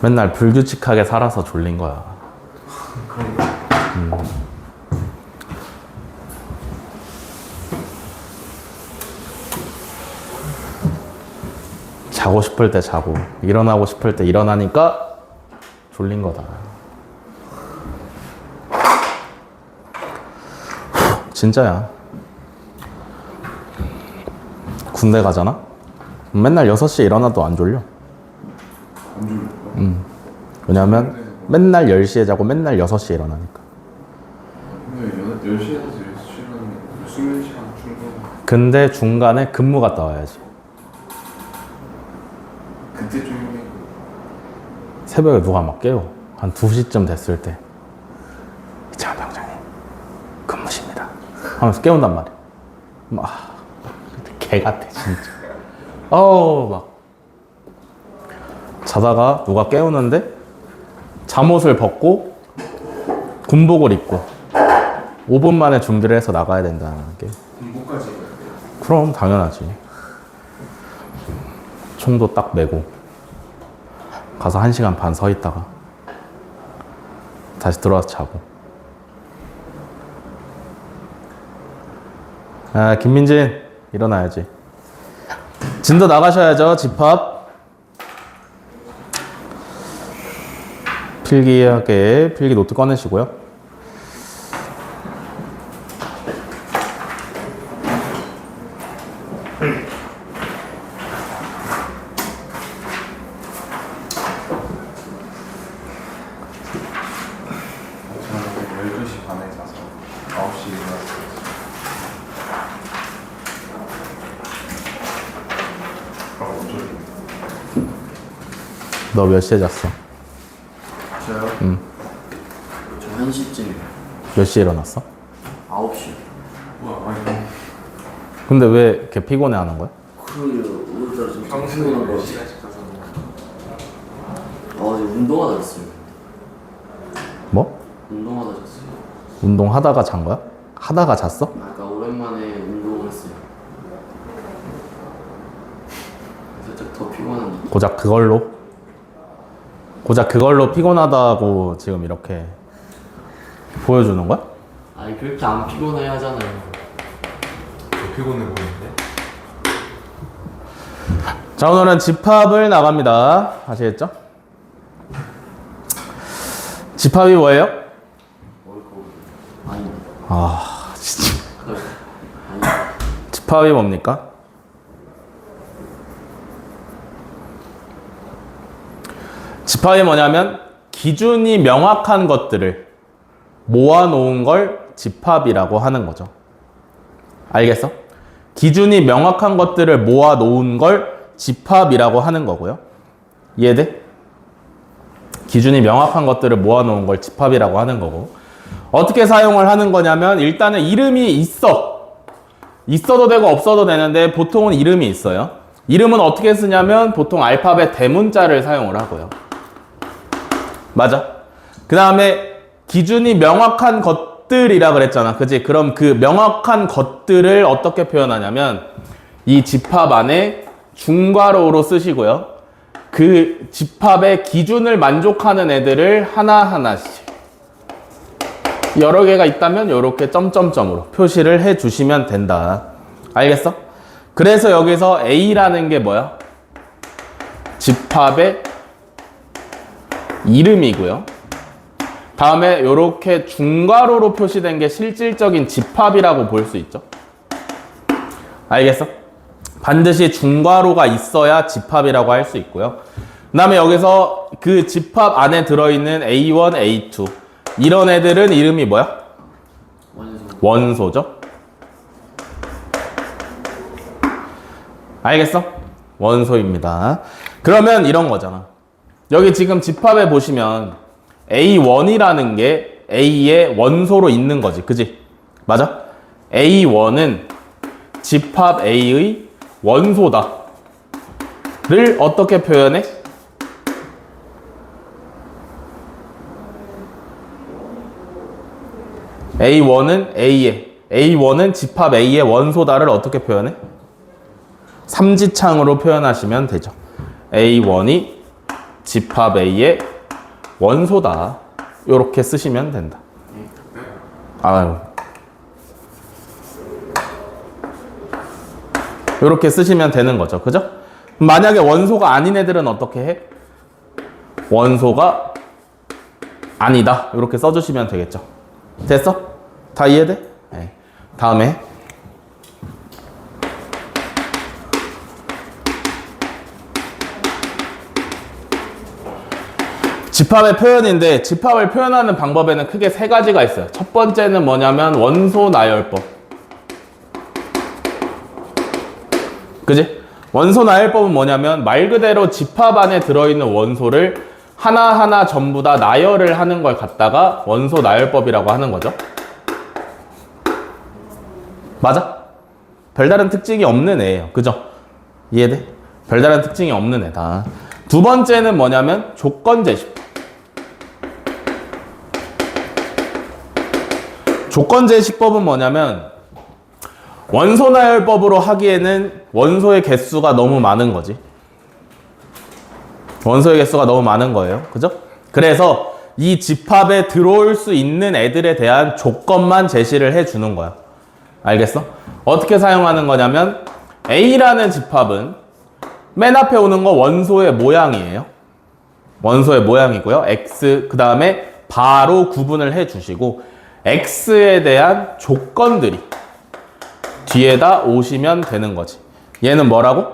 맨날 불규칙하게 살아서 졸린 거야. 자고 싶을 때 자고 일어나고 싶을 때 일어나니까 졸린 거다. 진짜야. 군대 가잖아? 맨날 6시에 일어나도 안 졸려. 왜냐면 맨날 10시에 자고 맨날 6시에 일어나니까. 근데 10시에서 6시는 수면 시간 충분히. 근데 중간에 근무 갔다 와야지. 그때 좀 힘들고. 새벽에 누가 막 깨워. 한 2시쯤 됐을 때. 이창환 병장님, 근무십니다. 하면서 깨운단 말이야. 막, 개 같아, 진짜. 막. 자다가 누가 깨우는데, 잠옷을 벗고, 군복을 입고, 5분 만에 준비를 해서 나가야 된다는 게. 공부까지 해야 돼요. 그럼, 당연하지. 총도 딱 메고, 가서 1시간 반 서 있다가, 다시 들어와서 자고. 아, 김민진, 일어나야지. 진도 나가셔야죠, 집합. 필기하게, 필기 노트 꺼내시고요. 저는 12시 반에 자서 9시에 일어났어요. 너 몇 시에 잤어? 저요? 저 1시쯤 몇 시에 일어났어? 9시. 우와, 아니 근데 왜 이렇게 피곤해 하는 거야? 그러게요. 오늘따라 좀 평소에 피곤한 거 몇 같아요. 시간씩 자서 어제 운동하다 잤어요. 뭐? 운동하다 잤어요. 운동하다가 잔 거야? 하다가 잤어? 아까 오랜만에 운동을 했어요. 살짝 더 피곤한 느낌. 고작 그걸로 피곤하다고 지금 이렇게 보여주는 거야? 아니 그렇게 안 피곤해 하잖아요. 피곤해 보이는데? 자, 오늘은 집합을 나갑니다. 아시겠죠? 집합이 뭐예요? 아니 아, 진짜. 아니 집합이 뭡니까? 집합이 뭐냐면 기준이 명확한 것들을 모아놓은 걸 집합이라고 하는 거죠. 알겠어? 기준이 명확한 것들을 모아놓은 걸 집합이라고 하는 거고요. 이해돼? 기준이 명확한 것들을 모아놓은 걸 집합이라고 하는 거고, 어떻게 사용을 하는 거냐면 일단은 이름이 있어도 되고 없어도 되는데 보통은 이름이 있어요. 이름은 어떻게 쓰냐면 보통 알파벳 대문자를 사용을 하고요. 맞아? 그 다음에 기준이 명확한 것들이라 그랬잖아. 그치? 그럼 그 명확한 것들을 어떻게 표현하냐면 이 집합 안에 중괄호로 쓰시고요. 그 집합의 기준을 만족하는 애들을 하나하나씩 여러 개가 있다면 이렇게 점점점으로 표시를 해 주시면 된다. 알겠어? 그래서 여기서 A라는 게 뭐야? 집합의 이름이고요. 다음에 이렇게 중괄호로 표시된 게 실질적인 집합이라고 볼 수 있죠. 알겠어? 반드시 중괄호가 있어야 집합이라고 할 수 있고요. 그 다음에 여기서 그 집합 안에 들어있는 A1, A2 이런 애들은 이름이 뭐야? 원소죠. 알겠어? 원소입니다. 그러면 이런 거잖아. 여기 지금 집합에 보시면 A1이라는 게 A의 원소로 있는 거지. 그지? 맞아? A1은 집합 A의 원소다. 를 어떻게 표현해? A1은 A1은 집합 A의 원소다를 어떻게 표현해? 삼지창으로 표현하시면 되죠. A1이 집합 A의 원소다. 이렇게 쓰시면 된다. 아유. 이렇게 쓰시면 되는 거죠. 그죠? 만약에 원소가 아닌 애들은 어떻게 해? 원소가 아니다. 이렇게 써주시면 되겠죠. 됐어? 다 이해돼? 네. 다음에 집합의 표현인데 집합을 표현하는 방법에는 크게 세 가지가 있어요. 첫 번째는 뭐냐면 원소 나열법. 그지? 원소 나열법은 뭐냐면 말 그대로 집합 안에 들어있는 원소를 하나하나 전부 다 나열을 하는 걸 갖다가 원소 나열법이라고 하는 거죠. 맞아? 별다른 특징이 없는 애예요. 그죠? 이해돼? 별다른 특징이 없는 애다. 두 번째는 뭐냐면 조건제시법. 조건제시법은 뭐냐면 원소 나열법으로 하기에는 원소의 개수가 너무 많은 거지. 원소의 개수가 너무 많은 거예요. 그죠? 그래서 이 집합에 들어올 수 있는 애들에 대한 조건만 제시를 해주는 거야. 알겠어? 어떻게 사용하는 거냐면 A라는 집합은 맨 앞에 오는 거 원소의 모양이에요. 원소의 모양이고요. X 그 다음에 바로 구분을 해주시고 X에 대한 조건들이 뒤에다 오시면 되는 거지. 얘는 뭐라고?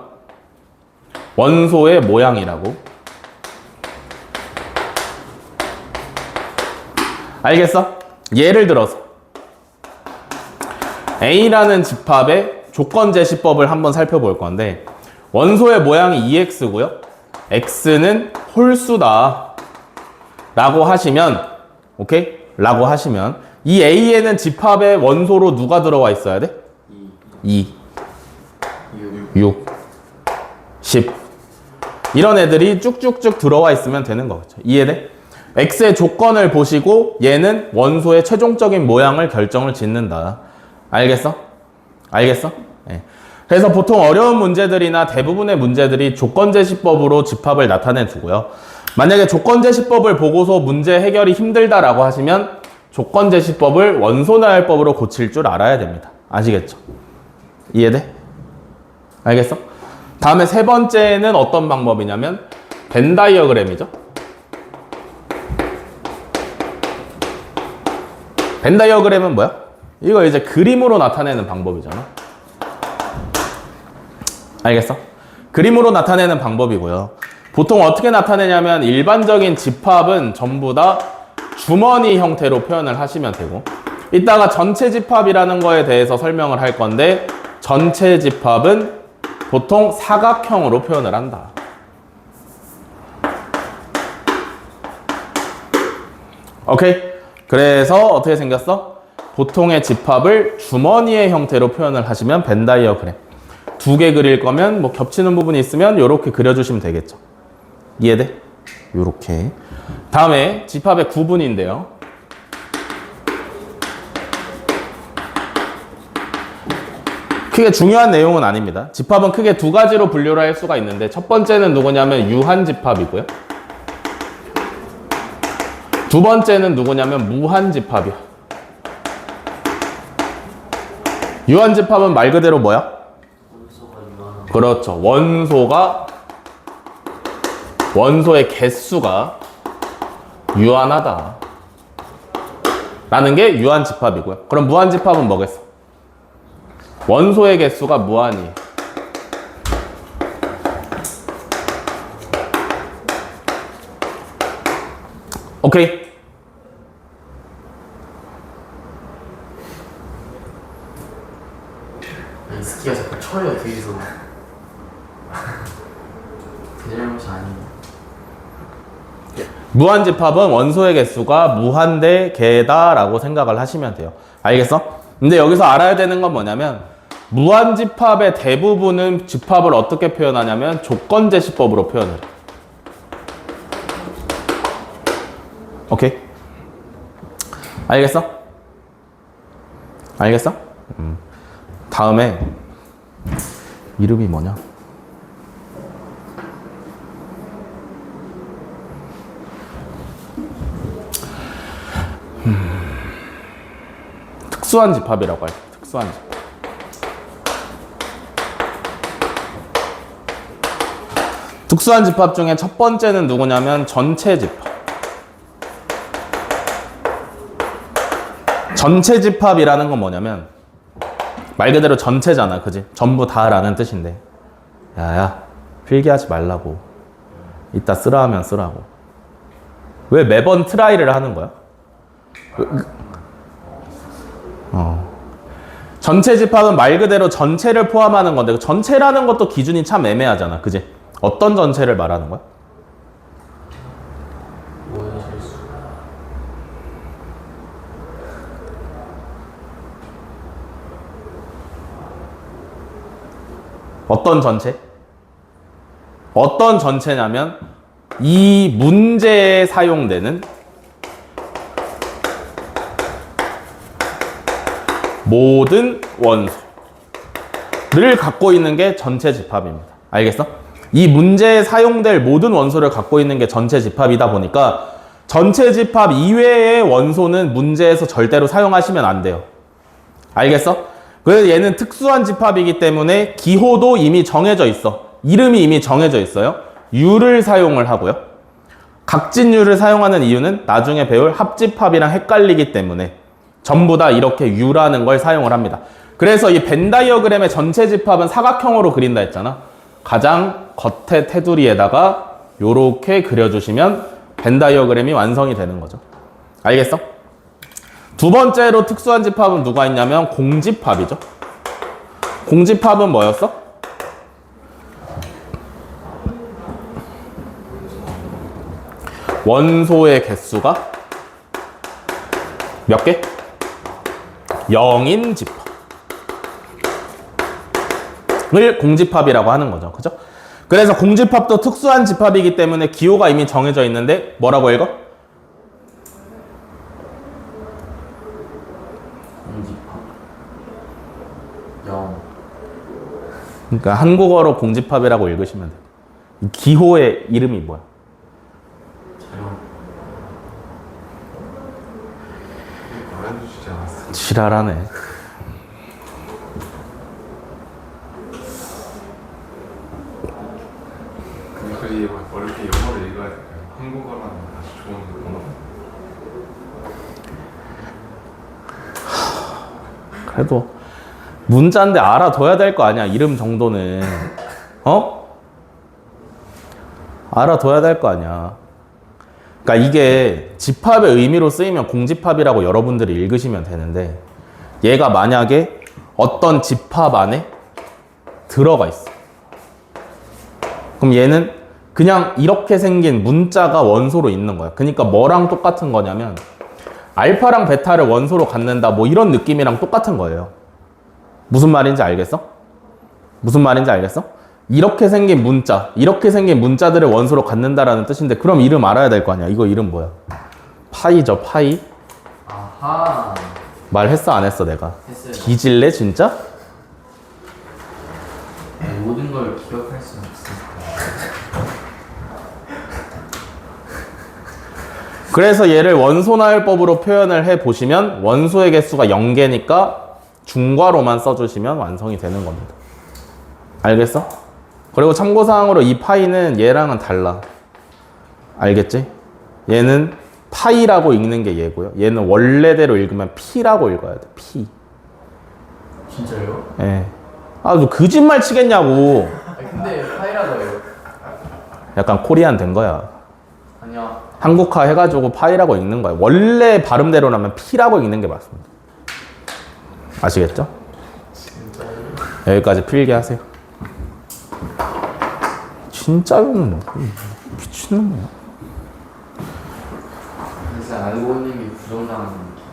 원소의 모양이라고. 알겠어? 예를 들어서 A라는 집합의 조건제시법을 한번 살펴볼 건데 원소의 모양이 2x고요. x는 홀수다 라고 하시면 오케이? 라고 하시면 이 A에는 집합의 원소로 누가 들어와 있어야 돼? 2, 6, 10 이런 애들이 쭉쭉쭉 들어와 있으면 되는 거죠. 이해돼? x의 조건을 보시고 얘는 원소의 최종적인 모양을 결정을 짓는다. 알겠어? 알겠어? 네. 그래서 보통 어려운 문제들이나 대부분의 문제들이 조건제시법으로 집합을 나타내 주고요. 만약에 조건제시법을 보고서 문제 해결이 힘들다라고 하시면 조건제시법을 원소나열법으로 고칠 줄 알아야 됩니다. 아시겠죠? 이해돼? 알겠어? 다음에 세 번째는 어떤 방법이냐면 벤 다이어그램이죠. 벤 다이어그램은 뭐야? 이거 이제 그림으로 나타내는 방법이잖아. 알겠어? 그림으로 나타내는 방법이고요. 보통 어떻게 나타내냐면 일반적인 집합은 전부 다 주머니 형태로 표현을 하시면 되고 이따가 전체 집합이라는 거에 대해서 설명을 할 건데 전체 집합은 보통 사각형으로 표현을 한다. 오케이? 그래서 어떻게 생겼어? 보통의 집합을 주머니의 형태로 표현을 하시면 벤 다이어그램. 두 개 그릴 거면 뭐 겹치는 부분이 있으면 이렇게 그려주시면 되겠죠. 이해돼? 요렇게. 다음에 집합의 구분인데요. 크게 중요한 내용은 아닙니다. 집합은 크게 두 가지로 분류를 할 수가 있는데 첫 번째는 누구냐면 유한집합이고요. 두 번째는 누구냐면 무한집합이요. 유한집합은 말 그대로 뭐야? 그렇죠. 원소의 개수가 유한하다 라는 게 유한집합이고요. 그럼 무한집합은 뭐겠어? 원소의 개수가 무한이에요. 오케이? 아니, 스키가 자꾸 쳐요 뒤에서. 제 잘못이 아니에요. 무한집합은 원소의 개수가 무한 대 개다라고 생각을 하시면 돼요. 알겠어? 근데 여기서 알아야 되는 건 뭐냐면 무한집합의 대부분은 집합을 어떻게 표현하냐면 조건제시법으로 표현을 해요. 오케이? 알겠어? 알겠어? 다음에 이름이 뭐냐? 특수한 집합이라고 할게. 특수한 집합. 특수한 집합 중에 첫 번째는 누구냐면 전체 집합. 전체 집합이라는 건 뭐냐면 말 그대로 전체잖아, 그지? 전부 다라는 뜻인데, 야야 필기하지 말라고. 이따 쓰라 하면 쓰라고. 왜 매번 트라이를 하는 거야? 전체 집합은 말 그대로 전체를 포함하는 건데, 전체라는 것도 기준이 참 애매하잖아, 그지? 어떤 전체를 말하는 거야? 모든 실수. 어떤 전체? 어떤 전체냐면 이 문제에 사용되는 모든 원소를 갖고 있는 게 전체 집합입니다. 알겠어? 이 문제에 사용될 모든 원소를 갖고 있는 게 전체 집합이다 보니까 전체 집합 이외의 원소는 문제에서 절대로 사용하시면 안 돼요. 알겠어? 그래서 얘는 특수한 집합이기 때문에 기호도 이미 정해져 있어. 이름이 이미 정해져 있어요. U를 사용을 하고요. 각진유를 사용하는 이유는 나중에 배울 합집합이랑 헷갈리기 때문에 전부 다 이렇게 U라는 걸 사용을 합니다. 그래서 이 벤 다이어그램의 전체 집합은 사각형으로 그린다 했잖아. 가장 겉에 테두리에다가 요렇게 그려주시면 벤 다이어그램이 완성이 되는 거죠. 알겠어? 두 번째로 특수한 집합은 누가 있냐면 공집합이죠. 공집합은 뭐였어? 원소의 개수가 몇 개? 0인 집합을 공집합이라고 하는 거죠. 그죠? 그래서 공집합도 특수한 집합이기 때문에 기호가 이미 정해져 있는데 뭐라고 읽어? 공집합. 0. 그러니까 한국어로 공집합이라고 읽으시면 돼요. 이 기호의 이름이 뭐야? 촬영. 말해주시지 않았어. 지랄하네. 그리 어렵게 영어를 읽어야 될까요? 한국어라는 아주 좋은 언어. 그래도 문자인데 알아둬야 될 거 아니야. 이름 정도는. 어? 알아둬야 될 거 아니야. 그러니까 이게 집합의 의미로 쓰이면 공집합이라고 여러분들이 읽으시면 되는데, 얘가 만약에 어떤 집합 안에 들어가 있어. 그럼 얘는 그냥 이렇게 생긴 문자가 원소로 있는 거야. 그러니까 뭐랑 똑같은 거냐면 알파랑 베타를 원소로 갖는다, 뭐 이런 느낌이랑 똑같은 거예요. 무슨 말인지 알겠어? 무슨 말인지 알겠어? 이렇게 생긴 문자, 이렇게 생긴 문자들을 원소로 갖는다라는 뜻인데, 그럼 이름 알아야 될 거 아니야. 이거 이름 뭐야? 파이죠, 파이. 아하. 말했어, 안 했어, 내가? 했어요. 뒤질래, 진짜? 모든 걸 기억할 수는 없으니까. 그래서 얘를 원소나열법으로 표현을 해 보시면 원소의 개수가 0개니까 중괄호만 써주시면 완성이 되는 겁니다. 알겠어? 그리고 참고사항으로 이 파이는 얘랑은 달라. 알겠지? 얘는 파이라고 읽는 게 얘고요. 얘는 원래대로 읽으면 P라고 읽어야 돼. P. 진짜요? 예. 아, 너 거짓말 치겠냐고. 근데 파이라고 해요. 약간 코리안 된 거야. 아니야. 한국화 해가지고 파이라고 읽는 거야. 원래 발음대로라면 P라고 읽는 게 맞습니다. 아시겠죠? 여기까지 필기하세요. 진짜로는 미친놈이야. 진짜 알고 있는 게 부정당하는 느낌.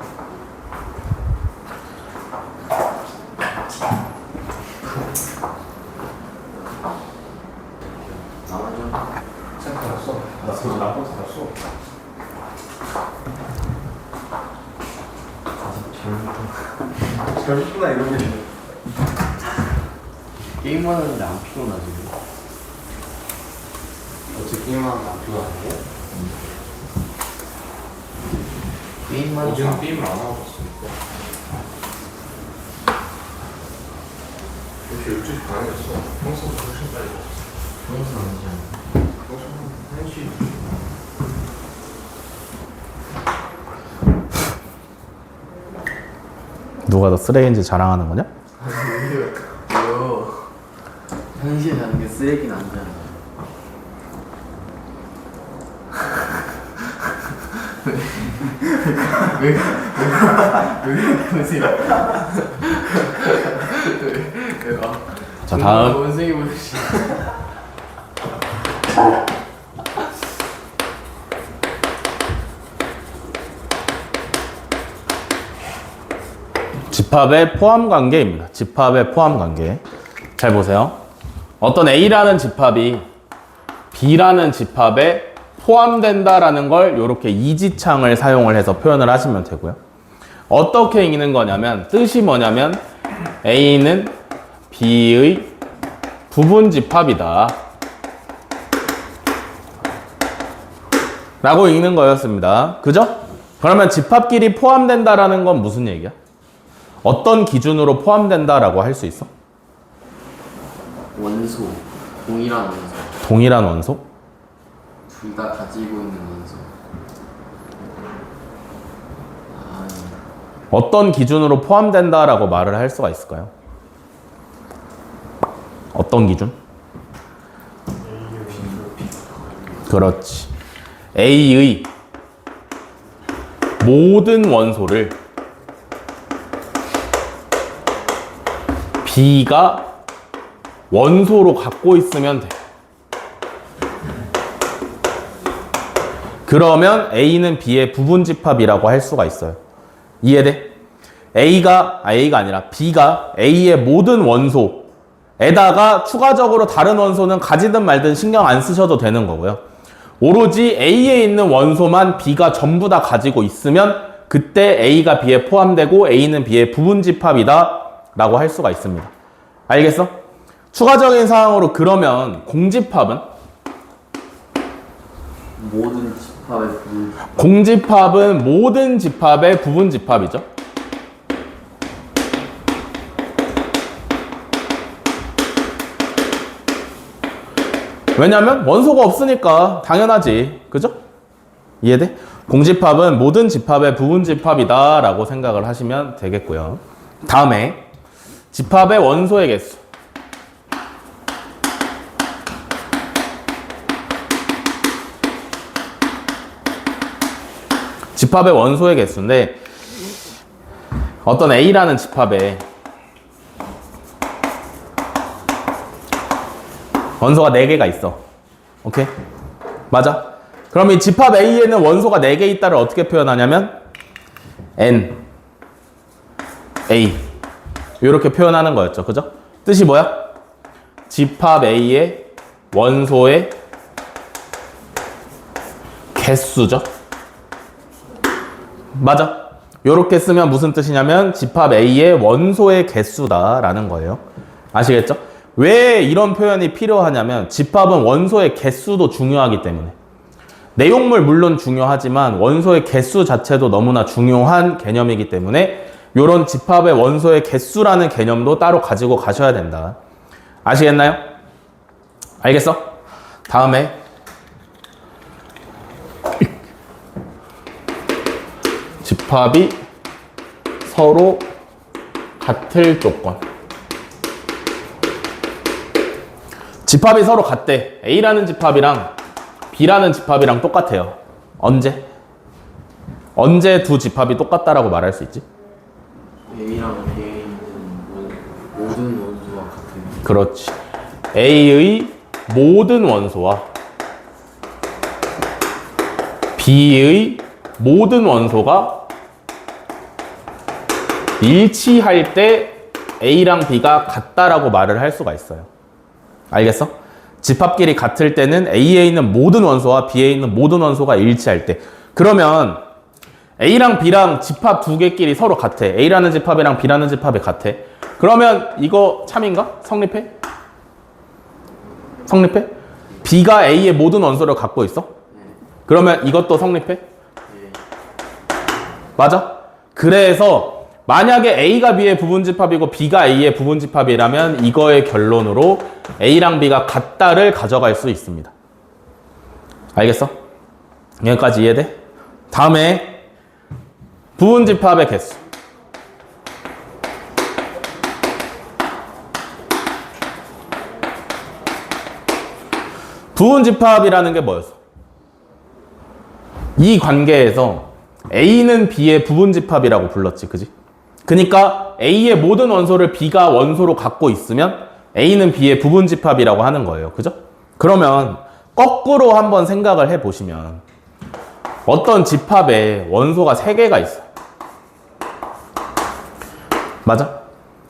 나머지 책 받았어? 나 그거 나도 받았어. 아직 젊은 젊구나 이런 게. 게임만 하는데 안 피곤하지? 어째 게임만 하는데 안 피곤하냐? 게임만 하지 어제는 게임을 안 하고 있으니까. 역시 일찍 가야겠어. 평소보다 훨씬 빨리 먹었어. 평소 아니지 않아? 평소는 1시. 누가 더 쓰레기인지 자랑하는 거냐? 왜요? 현실에 사는 게 쓰레기는 아니잖아. 왜 그러세요? 왜요? 자, 다음. 원숭이 보듯이. 집합의 포함 관계입니다. 집합의 포함 관계. 잘 보세요. 어떤 A라는 집합이 B라는 집합에 포함된다라는 걸 이렇게 이지창을 사용을 해서 표현을 하시면 되고요. 어떻게 읽는 거냐면 뜻이 뭐냐면 A는 B의 부분 집합이다 라고 읽는 거였습니다. 그죠? 그러면 집합끼리 포함된다라는 건 무슨 얘기야? 어떤 기준으로 포함된다라고 할 수 있어? 원소, 동일한 원소. 동일한 원소? 둘 다 가지고 있는 원소. 어떤 기준으로 포함된다라고 말을 할 수가 있을까요? 어떤 기준? 그렇지. A의 모든 원소를 B가 원소로 갖고 있으면 돼. 그러면 A는 B의 부분 집합이라고 할 수가 있어요. 이해돼? A가 아니라 B가 A의 모든 원소에다가 추가적으로 다른 원소는 가지든 말든 신경 안 쓰셔도 되는 거고요. 오로지 A에 있는 원소만 B가 전부 다 가지고 있으면 그때 A가 B에 포함되고 A는 B의 부분 집합이다 라고 할 수가 있습니다. 알겠어? 추가적인 사항으로 그러면 공집합은? 모든 집합의 부분. 공집합은 모든 집합의 부분 집합이죠. 왜냐면 원소가 없으니까 당연하지. 그죠? 이해돼? 공집합은 모든 집합의 부분 집합이다 라고 생각을 하시면 되겠고요. 다음에 집합의 원소의 개수. 집합의 원소의 개수인데 어떤 A라는 집합에 원소가 4개가 있어. 오케이? 맞아? 그럼 이 집합 A에는 원소가 4개 있다를 어떻게 표현하냐면 N A 이렇게 표현하는 거였죠. 그죠? 뜻이 뭐야? 집합 A의 원소의 개수죠. 맞아. 이렇게 쓰면 무슨 뜻이냐면 집합 A의 원소의 개수다라는 거예요. 아시겠죠? 왜 이런 표현이 필요하냐면 집합은 원소의 개수도 중요하기 때문에. 내용물 물론 중요하지만 원소의 개수 자체도 너무나 중요한 개념이기 때문에 이런 집합의 원소의 개수라는 개념도 따로 가지고 가셔야 된다. 아시겠나요? 알겠어? 다음에 집합이 서로 같을 조건. 집합이 서로 같대. A라는 집합이랑 B라는 집합이랑 똑같아요. 언제? 언제 두 집합이 똑같다라고 말할 수 있지? A랑 B에 있는 모든 원소와 같은. 그렇지. A의 모든 원소와 B의 모든 원소가 일치할 때 A랑 B가 같다라고 말을 할 수가 있어요. 알겠어? 집합끼리 같을 때는 A에 있는 모든 원소와 B에 있는 모든 원소가 일치할 때. 그러면 A랑 B랑 집합 두 개끼리 서로 같아. A라는 집합이랑 B라는 집합이 같아. 그러면 이거 참인가? 성립해? 성립해? B가 A의 모든 원소를 갖고 있어? 그러면 이것도 성립해? 맞아? 그래서 만약에 A가 B의 부분집합이고 B가 A의 부분집합이라면 이거의 결론으로 A랑 B가 같다를 가져갈 수 있습니다. 알겠어? 여기까지 이해돼? 다음에 부분집합의 개수. 부분집합이라는 게 뭐였어? 이 관계에서 A는 B의 부분집합이라고 불렀지, 그지? 그러니까 A의 모든 원소를 B가 원소로 갖고 있으면 A는 B의 부분집합이라고 하는 거예요, 그죠? 그러면 거꾸로 한번 생각을 해보시면 어떤 집합에 원소가 3개가 있어. 맞아?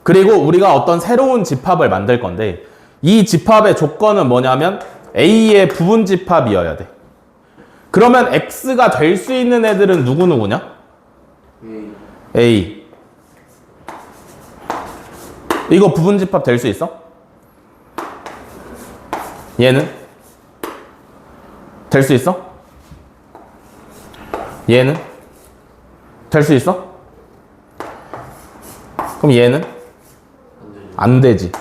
그리고 우리가 어떤 새로운 집합을 만들 건데 이 집합의 조건은 뭐냐면 A의 부분집합이어야 돼. 그러면 X가 될 수 있는 애들은 누구누구냐? A. 이거 부분집합 될 수 있어? 얘는? 될 수 있어? 얘는? 될 수 있어? 그럼 얘는? 안 되지.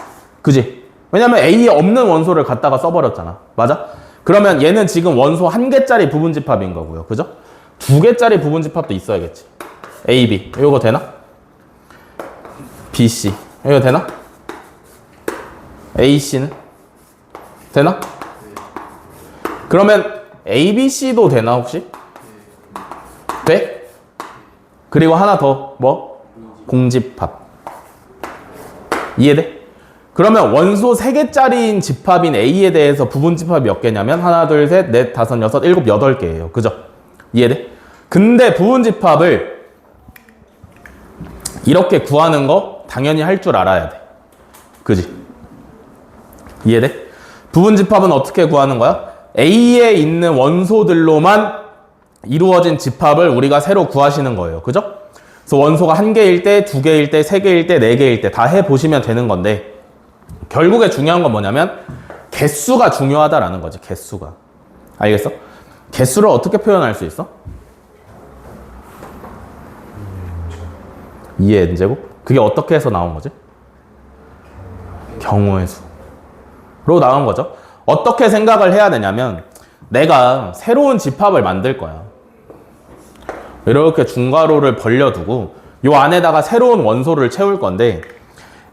그지? 왜냐면 A에 없는 원소를 갖다가 써버렸잖아. 맞아? 그러면 얘는 지금 원소 1개짜리 부분집합인 거고요. 그죠? 2개짜리 부분집합도 있어야겠지. A, B. 이거 되나? B, C. 이거 되나? A, C는? 되나? 그러면 A, B, C도 되나 혹시? 돼? 그리고 하나 더 뭐? 공집합. 이해돼? 그러면 원소 3개짜리인 집합인 A에 대해서 부분집합이 몇 개냐면 하나, 둘, 셋, 넷, 다섯, 여섯, 일곱, 8개예요. 그죠? 이해돼? 근데 부분집합을 이렇게 구하는 거 당연히 할 줄 알아야 돼. 그지? 이해돼? 부분집합은 어떻게 구하는 거야? A에 있는 원소들로만 이루어진 집합을 우리가 새로 구하시는 거예요. 그죠? 그래서 원소가 1개일 때, 2개일 때, 3개일 때, 4개일 때 다 해보시면 되는 건데 결국에 중요한 건 뭐냐면 개수가 중요하다라는 거지. 개수가. 알겠어? 개수를 어떻게 표현할 수 있어? 2의 n제곱? 그게 어떻게 해서 나온 거지? 경우의 수로 나온 거죠. 어떻게 생각을 해야 되냐면 내가 새로운 집합을 만들 거야. 이렇게 중괄호를 벌려두고 요 안에다가 새로운 원소를 채울 건데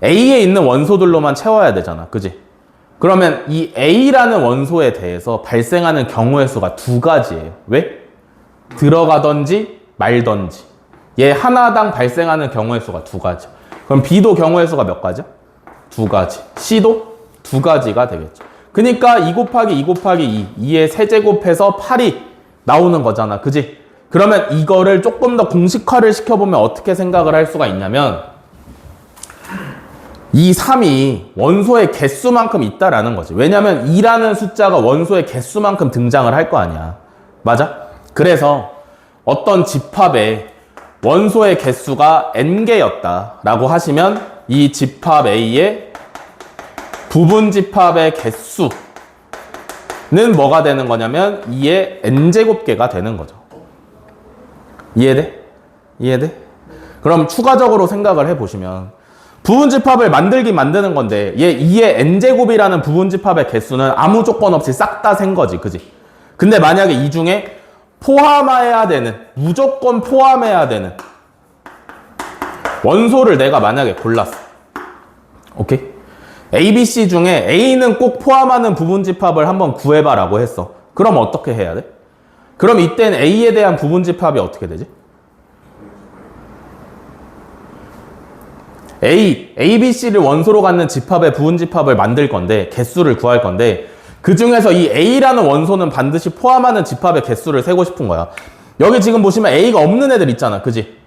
A에 있는 원소들로만 채워야 되잖아. 그지? 그러면 이 A라는 원소에 대해서 발생하는 경우의 수가 2가지예요. 왜? 들어가든지 말든지. 얘 하나당 발생하는 경우의 수가 2가지. 그럼 B도 경우의 수가 몇 가지야? 2가지. C도 2가지가 되겠죠. 그러니까 2 곱하기 2 곱하기 2, 2의 세제곱해서 8이 나오는 거잖아. 그지? 그러면 이거를 조금 더 공식화를 시켜보면 어떻게 생각을 할 수가 있냐면 이 3이 원소의 개수만큼 있다라는 거지. 왜냐면 2라는 숫자가 원소의 개수만큼 등장을 할 거 아니야. 맞아? 그래서 어떤 집합에 원소의 개수가 n개였다라고 하시면 이 집합 A의 부분 집합의 개수는 뭐가 되는 거냐면 2의 n제곱개가 되는 거죠. 이해돼? 이해돼? 그럼 추가적으로 생각을 해보시면 부분집합을 만들긴 만드는 건데 얘 2의 n제곱이라는 부분집합의 개수는 아무 조건 없이 싹 다 센 거지. 그지? 근데 만약에 이 중에 포함해야 되는, 무조건 포함해야 되는 원소를 내가 만약에 골랐어. 오케이? A, B, C 중에 A는 꼭 포함하는 부분집합을 한번 구해봐 라고 했어. 그럼 어떻게 해야 돼? 그럼 이때는 A에 대한 부분집합이 어떻게 되지? A, B, C를 원소로 갖는 집합의 부분집합을 만들 건데 개수를 구할 건데 그 중에서 이 A라는 원소는 반드시 포함하는 집합의 개수를 세고 싶은 거야. 여기 지금 보시면 A가 없는 애들 있잖아. 그지?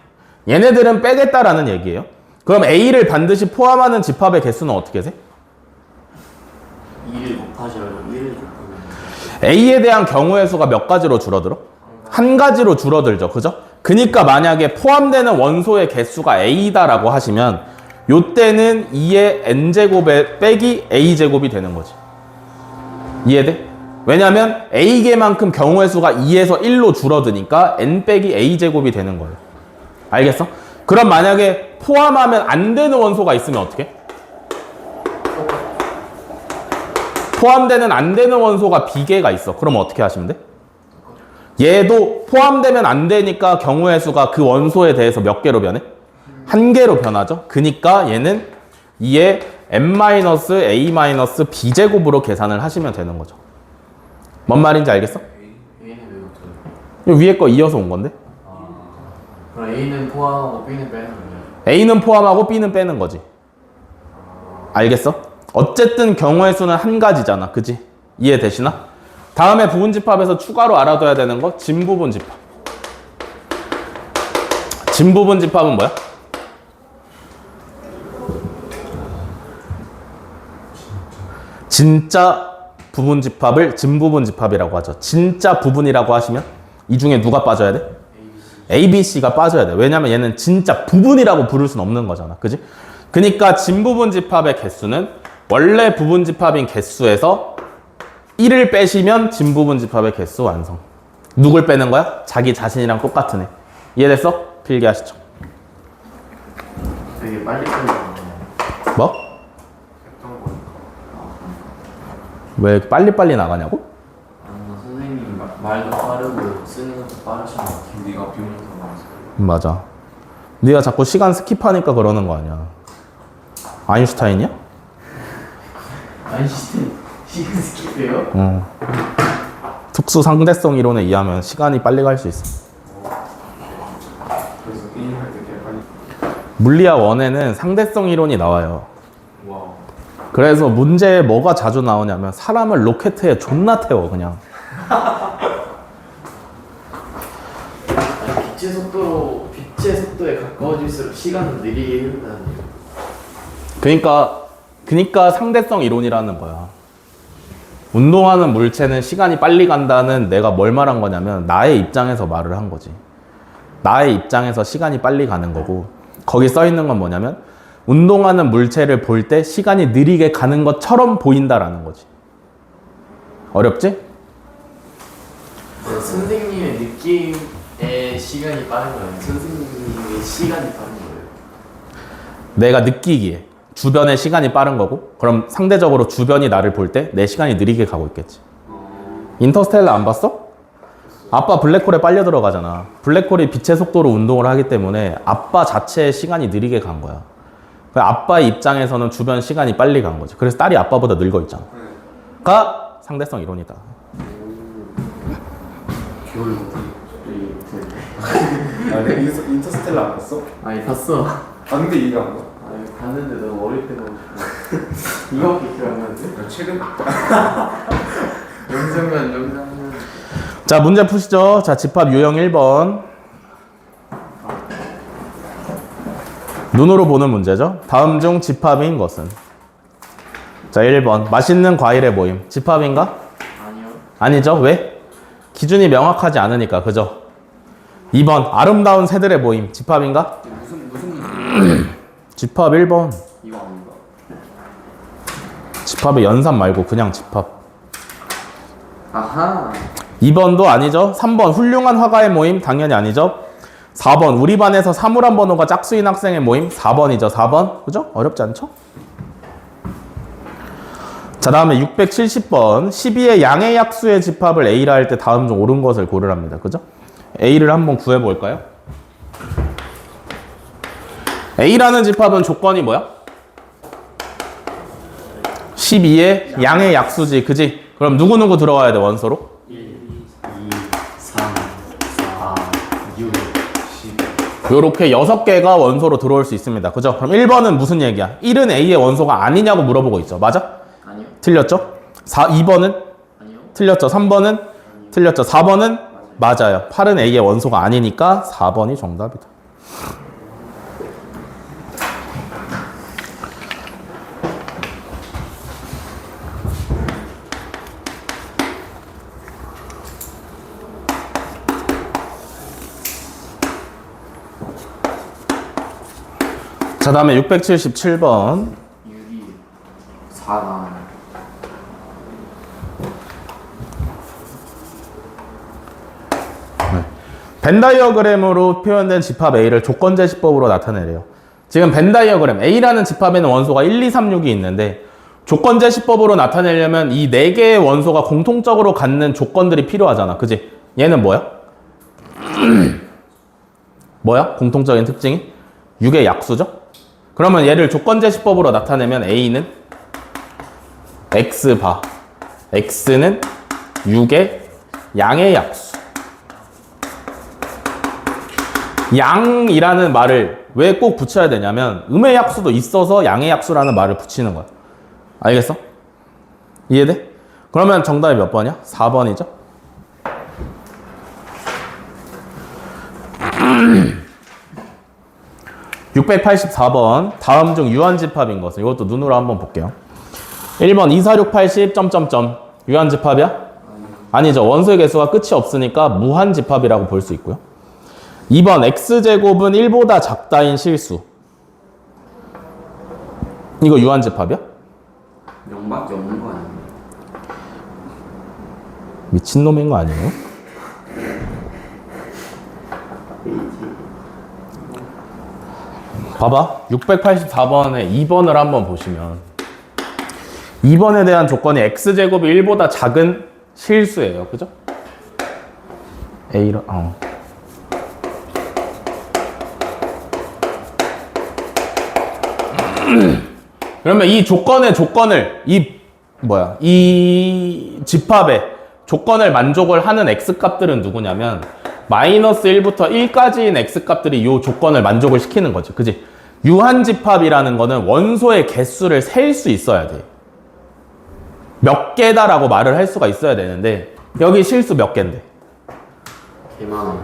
얘네들은 빼겠다라는 얘기예요. 그럼 A를 반드시 포함하는 집합의 개수는 어떻게 세? 2를 곱하지 말고 1을 곱하면 A에 대한 경우의 수가 몇 가지로 줄어들어? 한 가지로 줄어들죠. 그죠? 그니까 만약에 포함되는 원소의 개수가 A다라고 하시면 요때는 2의 N제곱에 빼기 A제곱이 되는 거지. 이해돼? 왜냐면 A개만큼 경우의 수가 2에서 1로 줄어드니까 N 빼기 A제곱이 되는 거예요. 알겠어? 그럼 만약에 포함하면 안 되는 원소가 있으면 어떻게? 포함되는 안 되는 원소가 B개가 있어. 그럼 어떻게 하시면 돼? 얘도 포함되면 안 되니까 경우의 수가 그 원소에 대해서 몇 개로 변해? 한 개로 변하죠. 그니까 얘는 2의 n-a-b제곱으로 계산을 하시면 되는 거죠. 뭔 말인지 알겠어? A는 왜 없어요? 이 위에 거 이어서 온 건데? 그럼 A는 포함하고 B는 빼는 거예요? A는 포함하고 B는 빼는 거지. 알겠어? 어쨌든 경우의 수는 한 가지잖아. 그지? 이해되시나? 다음에 부분집합에서 추가로 알아둬야 되는 거 진부분집합. 진부분집합은 뭐야? 진짜 부분집합을 진부분집합이라고 하죠. 진짜 부분이라고 하시면 이 중에 누가 빠져야 돼? ABC가 빠져야 돼. 왜냐면 얘는 진짜 부분이라고 부를 수는 없는 거잖아. 그지? 그러니까 진부분집합의 개수는 원래 부분집합인 개수에서 1을 빼시면 진부분집합의 개수 완성. 누굴 빼는 거야? 자기 자신이랑 똑같은 애. 이해됐어? 필기하시죠. 되게 빨리 끝나요. 뭐? 했던 거니까. 왜 빨리빨리 나가냐고? 선생님 말도 빠르고 쓰는 것도 빠르신 것 같아요. 네가 비오면서 나왔어. 맞아. 네가 자꾸 시간 스킵하니까 그러는 거 아니야. 아인슈타인이야? 아인슈타인 시간 스킵해요? 응. 특수 상대성 이론에 의하면 시간이 빨리 갈 수 있어. 그래서 게임할 때 되게 빨리. 물리학 1에는 상대성 이론이 나와요. 와. 그래서 문제에 뭐가 자주 나오냐면 사람을 로켓에 존나 태워 그냥. 아니, 빛의 속도에 가까워질수록 시간은 느리게 흐른다는 얘기예요. 그니까 상대성 이론이라는 거야. 운동하는 물체는 시간이 빨리 간다는 내가 뭘 말한 거냐면 나의 입장에서 말을 한 거지. 나의 입장에서 시간이 빨리 가는 거고 거기 써 있는 건 뭐냐면 운동하는 물체를 볼 때 시간이 느리게 가는 것처럼 보인다라는 거지. 어렵지? 네, 선생님의 느낌의 시간이 빠른 거예요. 선생님의 시간이 빠른 거예요. 내가 느끼기에 주변의 시간이 빠른 거고 그럼 상대적으로 주변이 나를 볼 때 내 시간이 느리게 가고 있겠지. 인터스텔라 안 봤어? 아빠 블랙홀에 빨려 들어가잖아. 블랙홀이 빛의 속도로 운동을 하기 때문에 아빠 자체의 시간이 느리게 간 거야. 아빠의 입장에서는 주변 시간이 빨리 간 거지. 그래서 딸이 아빠보다 늙어 있잖아. 가 상대성 이론이다. 겨울 못해. 아, 내가 인터스텔라 안 봤어? 아니 봤어. 봤는데 이해가 안 가. 아니 봤는데 너무 어릴 때 너무 이거밖에 기억 안 나는데? 야, 최근 영상면 자, 문제 푸시죠. 자, 집합 유형 1번. 눈으로 보는 문제죠. 다음 중 집합인 것은? 자, 1번. 맛있는 과일의 모임. 집합인가? 아니요. 아니죠. 왜? 기준이 명확하지 않으니까. 그죠? 2번. 아름다운 새들의 모임. 집합인가? 무슨 집합 1번. 이거 아닌가? 집합의 연산 말고 그냥 집합. 아하. 2번도 아니죠. 3번. 훌륭한 화가의 모임. 당연히 아니죠. 4번. 우리 반에서 사물함 번호가 짝수인 학생의 모임. 4번이죠. 4번. 그죠? 어렵지 않죠? 자, 다음에 670번. 12의 양의 약수의 집합을 A라 할 때 다음 중 옳은 것을 고르랍니다. 그죠? A를 한번 구해볼까요? A라는 집합은 조건이 뭐야? 12의 양의 약수지. 그지? 그럼 누구누구 들어가야 돼, 원소로? 1, 2, 3, 4, 6, 10. 요렇게 6개가 원소로 들어올 수 있습니다. 그죠? 그럼 1번은 무슨 얘기야? 1은 A의 원소가 아니냐고 물어보고 있죠. 맞아? 아니요. 틀렸죠? 2번은? 아니요. 틀렸죠. 3번은? 틀렸죠. 4번은? 맞아요. 8은 A의 원소가 아니니까 4번이 정답이다. 자, 다음에 677번. 6이 4 나와요. 벤 다이어그램으로 표현된 집합 A를 조건제시법으로 나타내래요. 지금 벤 다이어그램 A라는 집합에는 원소가 1, 2, 3, 6이 있는데 조건제시법으로 나타내려면 이 4개의 원소가 공통적으로 갖는 조건들이 필요하잖아. 그지? 얘는 뭐야? 뭐야? 공통적인 특징이? 6의 약수죠? 그러면 얘를 조건제시법으로 나타내면 A는 X바, X는 6의 양의 약수. 양이라는 말을 왜 꼭 붙여야 되냐면 음의 약수도 있어서 양의 약수라는 말을 붙이는 거야. 알겠어? 이해돼? 그러면 정답이 몇 번이야? 4번이죠? (684번) 다음 중 유한집합인 것은, 이것도 눈으로 한번 볼게요. 1번 2, 4, 6, 80 점점점 유한집합이야? 아니죠. 원소의 개수가 끝이 없으니까 무한집합이라고 볼 수 있고요. 2번 x제곱은 1보다 작다인 실수. 이거 유한집합이야? 0밖에 없는 거 아니에요? 미친놈인 거 아니에요? 봐봐. 684번에 2번을 한번 보시면 2번에 대한 조건이 x제곱이 1보다 작은 실수예요. 그죠? A로 그러면 이 조건의 조건을 이 집합의 조건을 만족을 하는 x값들은 누구냐면 마이너스 1부터 1까지인 x값들이 이 조건을 만족을 시키는 거죠. 그지? 유한집합이라는 거는 원소의 개수를 셀 수 있어야 돼. 몇 개다라고 말을 할 수가 있어야 되는데 여기 실수 몇 개인데? 개만.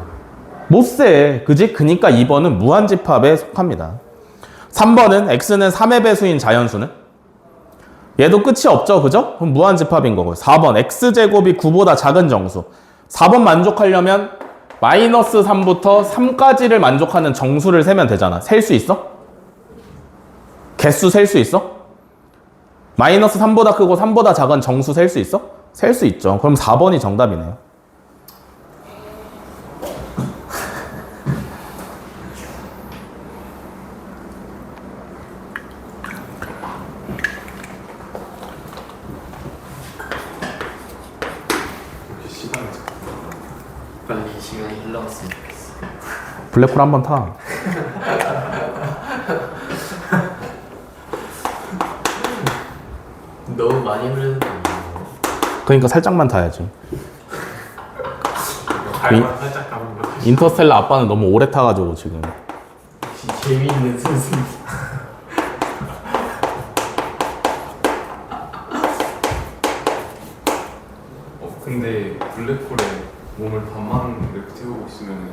못 세. 그지? 그니까 2번은 무한집합에 속합니다. 3번은 x는 3의 배수인 자연수는? 얘도 끝이 없죠. 그죠? 그럼 무한집합인 거고. 4번 x제곱이 9보다 작은 정수. 4번 만족하려면 마이너스 3부터 3까지를 만족하는 정수를 세면 되잖아. 셀 수 있어? 개수 셀 수 있어? 마이너스 3보다 크고 3보다 작은 정수 셀 수 있어? 셀 수 있죠. 그럼 4번이 정답이네요. 빨리 시간이 흘러갔으면 좋겠어. 블랙홀 한번 타. 너무 많이 흐르는 거 아니에요? 그러니까 살짝만 타야지. 발만 살짝 가는 거. 인터스텔라 아빠는 너무 오래 타가지고 지금. 재미있는 선수님. 근데 블랙홀에 몸을 반만 이렇게 태우고 있으면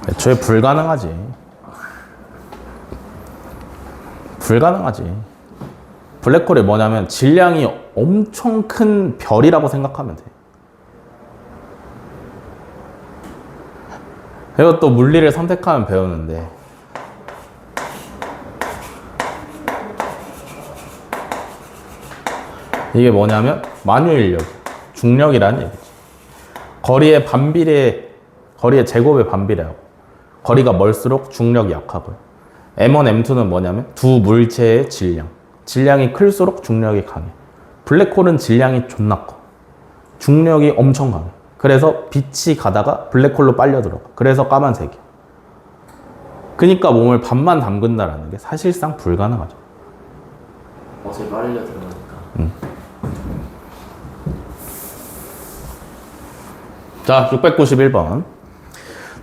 애초에 불가능하지. 불가능하지. 블랙홀이 뭐냐면 질량이 엄청 큰 별이라고 생각하면 돼. 그리고 또 물리를 선택하면 배우는데 이게 뭐냐면 만유인력, 중력이라는 얘기지. 거리의 제곱에 반비례하고 거리가 멀수록 중력이 약하고요. M1, M2는 뭐냐면 두 물체의 질량이 클수록 중력이 강해. 블랙홀은 질량이 존나 커. 중력이 엄청 강해. 그래서 빛이 가다가 블랙홀로 빨려 들어가. 그래서 까만색이야. 그러니까 몸을 반만 담근다라는 게 사실상 불가능하죠. 어제 빨려 들어가니까. 자, 691번.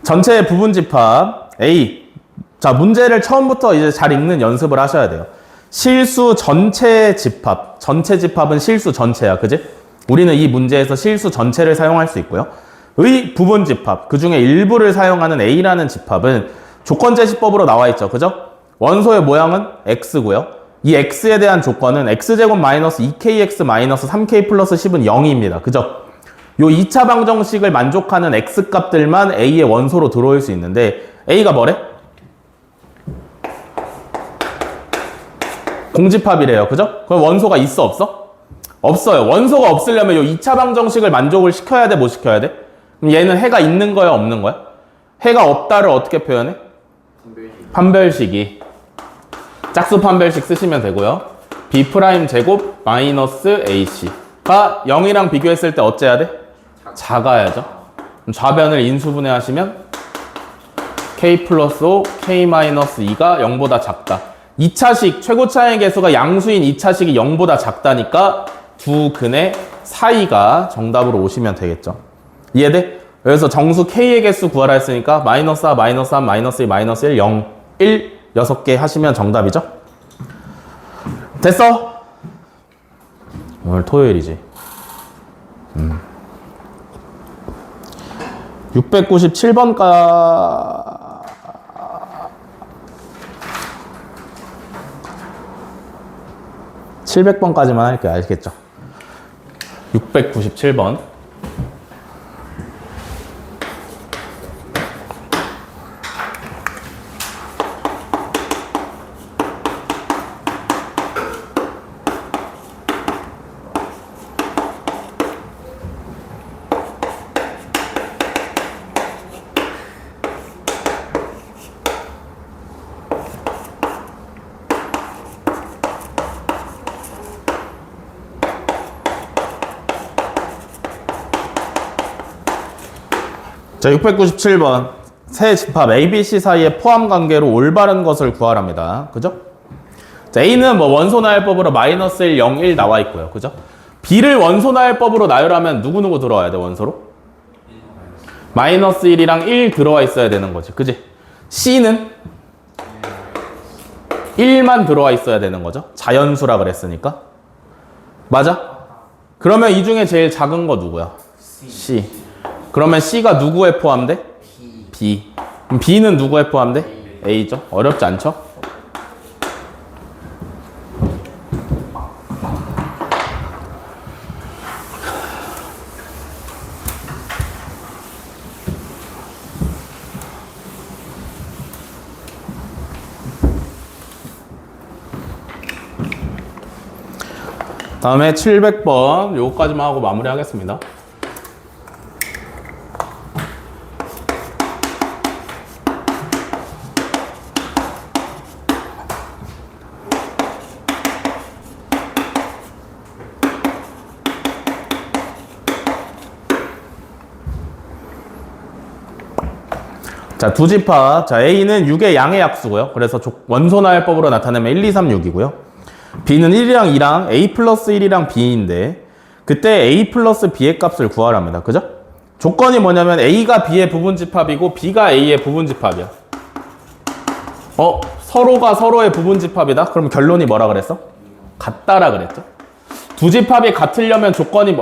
전체의 부분집합 A. 자, 문제를 처음부터 이제 잘 읽는 연습을 하셔야 돼요. 실수 전체 집합. 전체 집합은 실수 전체야. 그지? 우리는 이 문제에서 실수 전체를 사용할 수 있고요. 의 부분집합. 그 중에 일부를 사용하는 A라는 집합은 조건제시법으로 나와 있죠. 그죠? 원소의 모양은 X고요. 이 X에 대한 조건은 X제곱 마이너스 2KX 마이너스 3K 플러스 10은 0입니다. 그죠? 요 2차 방정식을 만족하는 X값들만 A의 원소로 들어올 수 있는데 A가 뭐래? 공집합이래요. 그죠? 그럼 원소가 있어 없어? 없어요. 원소가 없으려면 이 2차 방정식을 만족을 시켜야 돼, 못 시켜야 돼? 그럼 얘는 해가 있는 거야, 없는 거야? 해가 없다를 어떻게 표현해? 판별식이. 짝수 판별식 쓰시면 되고요. B' 제곱 마이너스 AC가 0이랑 비교했을 때 어째야 돼? 작아야죠. 그럼 좌변을 인수분해 하시면 K 플러스 5, K 마이너스 2가 0보다 작다. 2차식, 최고차의 개수가 양수인 2차식이 0보다 작다니까 두 근의 사이가 정답으로 오시면 되겠죠. 이해돼? 여기서 정수 K의 개수 구하라 했으니까 마이너스 4, 마이너스 3, 마이너스 2, 마이너스 1, 0, 1, 6개 하시면 정답이죠. 됐어? 오늘 토요일이지. 697번까 700번까지만 할게요. 알겠죠? 697번. 자, 697번. 세 집합 ABC 사이의 포함 관계로 올바른 것을 구하랍니다. 그죠? 자, A는 뭐 원소나열법으로 마이너스 1, 0, 1 나와 있고요. 그죠? B를 원소나열법으로 나열하면 누구누구 들어와야 돼, 원소로? 마이너스 1이랑 1 들어와 있어야 되는 거지. 그지? C는 1만 들어와 있어야 되는 거죠. 자연수라 그랬으니까. 맞아? 그러면 이 중에 제일 작은 거 누구야? C. 그러면 C가 누구에 포함돼? B. 그럼 B는 누구에 포함돼? A죠. 어렵지 않죠? 다음에 700번 요거까지만 하고 마무리하겠습니다. 자, 두 집합. 자, A는 6의 양의 약수고요. 그래서 원소나열법으로 나타내면 1, 2, 3, 6이고요. B는 1이랑 2랑 A 플러스 1이랑 B인데 그때 A 플러스 B의 값을 구하랍니다. 그죠? 조건이 뭐냐면 A가 B의 부분집합이고 B가 A의 부분집합이야. 서로가 서로의 부분집합이다? 그럼 결론이 뭐라 그랬어? 같다라 그랬죠? 두 집합이 같으려면 조건이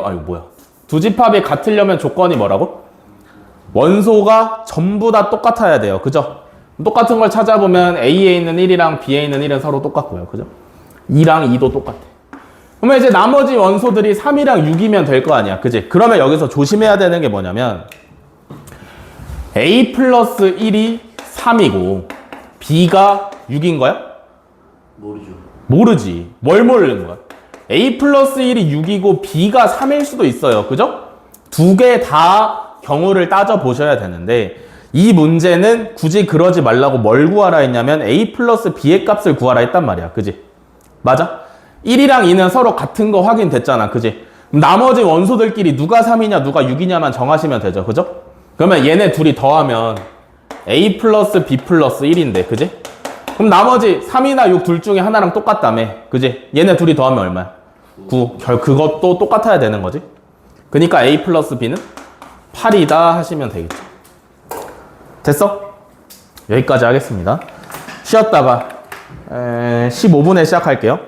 두 집합이 같으려면 조건이 뭐라고? 원소가 전부 다 똑같아야 돼요. 그죠? 똑같은 걸 찾아보면 A에 있는 1이랑 B에 있는 1은 서로 똑같고요. 그죠? 2랑 2도 똑같아. 그러면 이제 나머지 원소들이 3이랑 6이면 될 거 아니야. 그지? 그러면 여기서 조심해야 되는 게 뭐냐면 A 플러스 1이 3이고 B가 6인 거야? 모르죠. 모르지. 뭘 모르는 거야? A 플러스 1이 6이고 B가 3일 수도 있어요. 그죠? 두 개 다 경우를 따져보셔야 되는데 이 문제는 굳이 그러지 말라고 뭘 구하라 했냐면 A 플러스 B의 값을 구하라 했단 말이야. 그지? 맞아? 1이랑 2는 서로 같은 거 확인됐잖아. 그지? 나머지 원소들끼리 누가 3이냐 누가 6이냐만 정하시면 되죠. 그죠? 그러면 얘네 둘이 더하면 A 플러스 B 플러스 1인데 그지? 그럼 나머지 3이나 6 둘 중에 하나랑 똑같다며. 그지? 얘네 둘이 더하면 얼마야? 9. 그것도 똑같아야 되는 거지. 그러니까 A 플러스 B는 8이다 하시면 되겠죠. 됐어? 여기까지 하겠습니다. 쉬었다가 15분에 시작할게요.